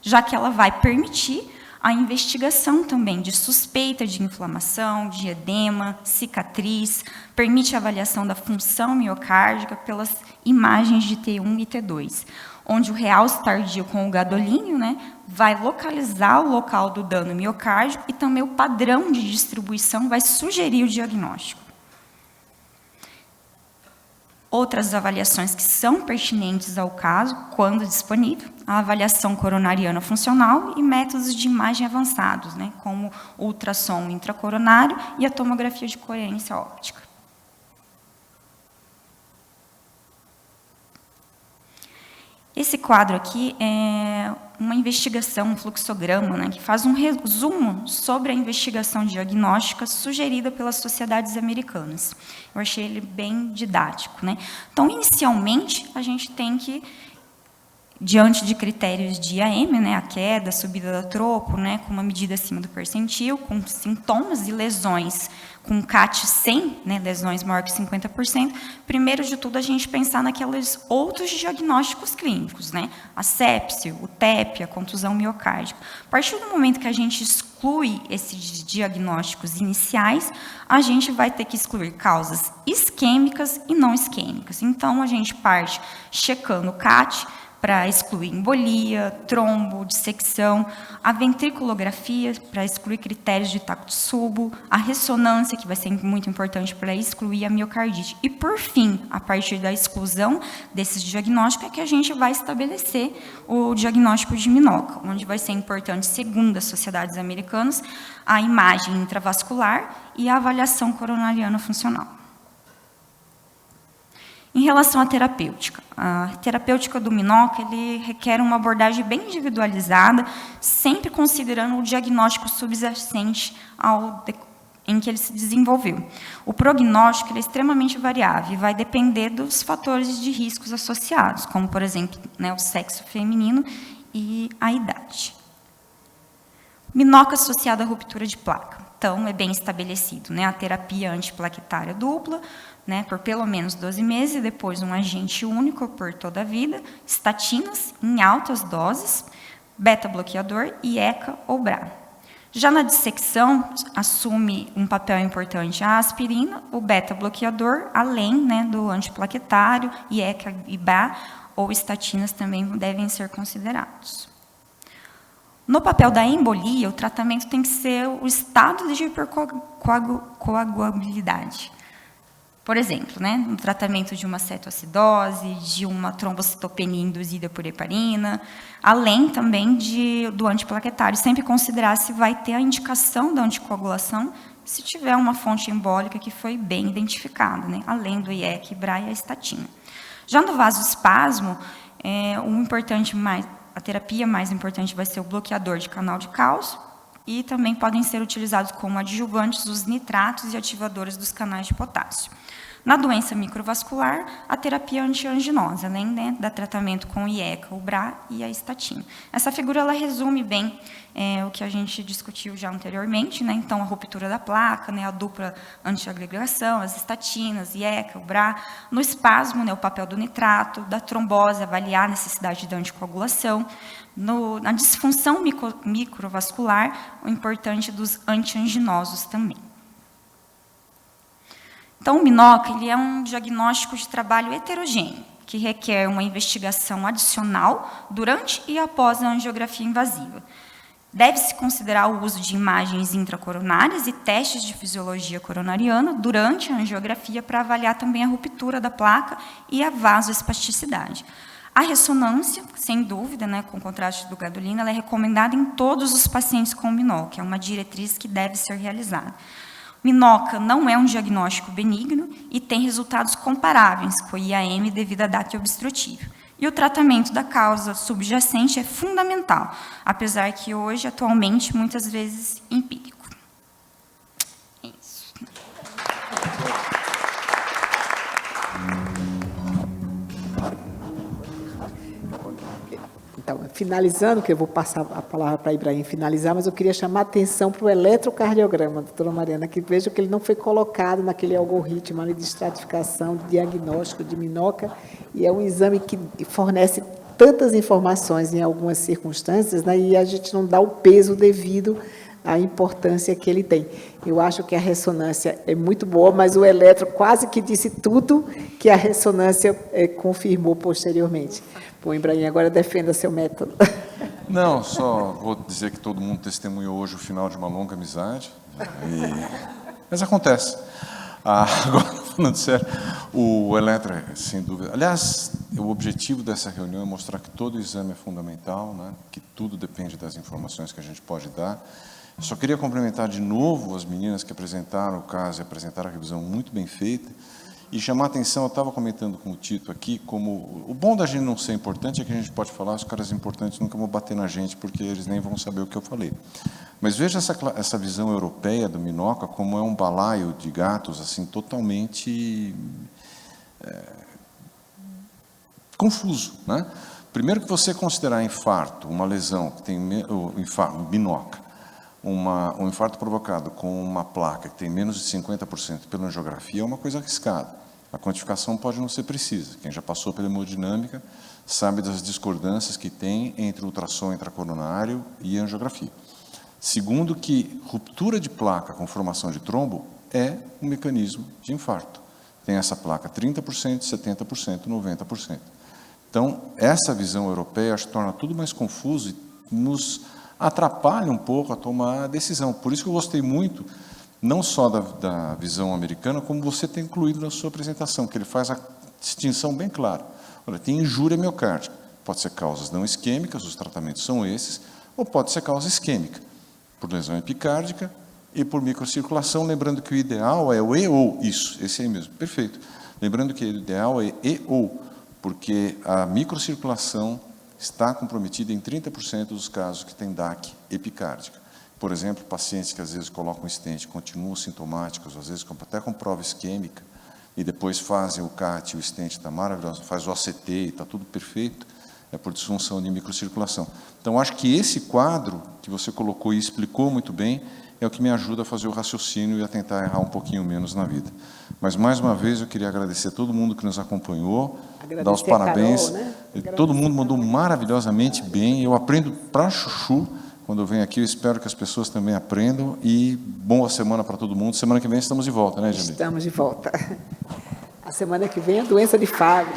já que ela vai permitir a investigação também de suspeita de inflamação, de edema, cicatriz, permite a avaliação da função miocárdica pelas imagens de T1 e T2, onde o realce tardio com o gadolínio, né, vai localizar o local do dano miocárdico e também o padrão de distribuição vai sugerir o diagnóstico. Outras avaliações que são pertinentes ao caso, quando disponível, a avaliação coronariana funcional e métodos de imagem avançados, né, como o ultrassom intracoronário e a tomografia de coerência óptica. Esse quadro aqui é uma investigação, um fluxograma, né, que faz um resumo sobre a investigação diagnóstica sugerida pelas sociedades americanas. Eu achei ele bem didático, né? Então, inicialmente, a gente tem que, diante de critérios de IAM, né, a queda, a subida da tropo, né, com uma medida acima do percentil, com sintomas e lesões com CAT 100, né, lesões maior que 50%, primeiro de tudo a gente pensar naqueles outros diagnósticos clínicos, né, a sepse, o TEP, a contusão miocárdica. A partir do momento que a gente exclui esses diagnósticos iniciais, a gente vai ter que excluir causas isquêmicas e não isquêmicas. Então, a gente parte checando o CAT, para excluir embolia, trombo, dissecção, a ventriculografia, para excluir critérios de Takotsubo, a ressonância, que vai ser muito importante para excluir a miocardite. E, por fim, a partir da exclusão desses diagnósticos, é que a gente vai estabelecer o diagnóstico de MINOCA, onde vai ser importante, segundo as sociedades americanas, a imagem intravascular e a avaliação coronariana funcional. Em relação à terapêutica, a terapêutica do MINOCA ele requer uma abordagem bem individualizada, sempre considerando o diagnóstico subjacente em que ele se desenvolveu. O prognóstico ele é extremamente variável e vai depender dos fatores de riscos associados, como, por exemplo, né, o sexo feminino e a idade. MINOCA associado à ruptura de placa. Então, é bem estabelecido, né, a terapia antiplaquetária dupla, né, por pelo menos 12 meses, e depois um agente único por toda a vida, estatinas em altas doses, beta-bloqueador e ECA ou BRA. Já na dissecção, assume um papel importante a aspirina, o beta-bloqueador, além, né, do antiplaquetário, e ECA e BRA, ou estatinas também devem ser considerados. No papel da embolia, o tratamento tem que ser o estado de hipercoagulabilidade. Por exemplo, né, no tratamento de uma cetoacidose, de uma trombocitopenia induzida por heparina, além também do antiplaquetário, sempre considerar se vai ter a indicação da anticoagulação se tiver uma fonte embólica que foi bem identificada, né, além do IEC, BRA e a estatina. Já no vasoespasmo, a terapia mais importante vai ser o bloqueador de canal de cálcio e também podem ser utilizados como adjuvantes os nitratos e ativadores dos canais de potássio. Na doença microvascular, a terapia antianginosa, além, né, da tratamento com IECA, o BRA e a estatina. Essa figura ela resume bem o que a gente discutiu já anteriormente, né? Então, a ruptura da placa, né, a dupla antiagregação, as estatinas, IECA, o BRA. No espasmo, né, o papel do nitrato, da trombose, avaliar a necessidade da anticoagulação. Na disfunção microvascular, o importante dos antianginosos também. Então, o MINOCA ele é um diagnóstico de trabalho heterogêneo, que requer uma investigação adicional durante e após a angiografia invasiva. Deve-se considerar o uso de imagens intracoronárias e testes de fisiologia coronariana durante a angiografia para avaliar também a ruptura da placa e a vasoespasticidade. A ressonância, sem dúvida, né, com contraste do gadolino, ela é recomendada em todos os pacientes com MINOCA, é uma diretriz que deve ser realizada. MINOCA não é um diagnóstico benigno e tem resultados comparáveis com o IAM devido à DAC obstrutiva. E o tratamento da causa subjacente é fundamental, apesar que hoje, atualmente, muitas vezes empírico. É isso. Então, finalizando, que eu vou passar a palavra para Ibrahim finalizar, mas eu queria chamar a atenção para o eletrocardiograma, doutora Mariana, que veja que ele não foi colocado naquele algoritmo ali de estratificação, de diagnóstico de MINOCA, e é um exame que fornece tantas informações em algumas circunstâncias, né, e a gente não dá o peso devido à importância que ele tem. Eu acho que a ressonância é muito boa, mas o eletro quase que disse tudo que a ressonância confirmou posteriormente. Bom, Ibrahim, agora defenda seu método. Não, só vou dizer que todo mundo testemunhou hoje o final de uma longa amizade. Mas acontece. Agora, falando sério, o eletro, sem dúvida. Aliás, o objetivo dessa reunião é mostrar que todo exame é fundamental, né? Que tudo depende das informações que a gente pode dar. Eu só queria cumprimentar de novo as meninas que apresentaram o caso e apresentaram a revisão muito bem feita. E chamar a atenção, eu estava comentando com o Tito aqui, como o bom da gente não ser importante é que a gente pode falar, os caras importantes nunca vão bater na gente, porque eles nem vão saber o que eu falei. Mas veja essa visão europeia do MINOCA como é um balaio de gatos assim, totalmente confuso, né? Primeiro que você considerar infarto, uma lesão que tem MINOCA, um infarto provocado com uma placa que tem menos de 50% pela angiografia é uma coisa arriscada. A quantificação pode não ser precisa. Quem já passou pela hemodinâmica sabe das discordâncias que tem entre ultrassom intracoronário e angiografia. Segundo que ruptura de placa com formação de trombo é um mecanismo de infarto. Tem essa placa 30%, 70%, 90%. Então, essa visão europeia acho que torna tudo mais confuso e nos atrapalha um pouco a tomar a decisão. Por isso que eu gostei muito, não só da visão americana, como você tem incluído na sua apresentação, que ele faz a distinção bem clara. Olha, tem injúria miocárdica, pode ser causas não isquêmicas, os tratamentos são esses, ou pode ser causa isquêmica, por lesão epicárdica e por microcirculação, lembrando que o ideal é o e/ou, isso, esse aí mesmo, perfeito. Lembrando que o ideal é e/ou, porque a microcirculação está comprometida em 30% dos casos que tem DAC epicárdica. Por exemplo, pacientes que às vezes colocam stent, continuam sintomáticos, às vezes até com prova isquêmica, e depois fazem o CAT, o stent está maravilhoso, faz o ACT e está tudo perfeito, é por disfunção de microcirculação. Então, acho que esse quadro que você colocou e explicou muito bem é o que me ajuda a fazer o raciocínio e a tentar errar um pouquinho menos na vida. Mas, mais uma vez, eu queria agradecer a todo mundo que nos acompanhou, dar os parabéns. Carol, né? Todo mundo mandou maravilhosamente bem. Eu aprendo para chuchu quando eu venho aqui. Eu espero que as pessoas também aprendam. E boa semana para todo mundo. Semana que vem estamos de volta, né, Jamile? Estamos de volta. A semana que vem é a doença de Fabry.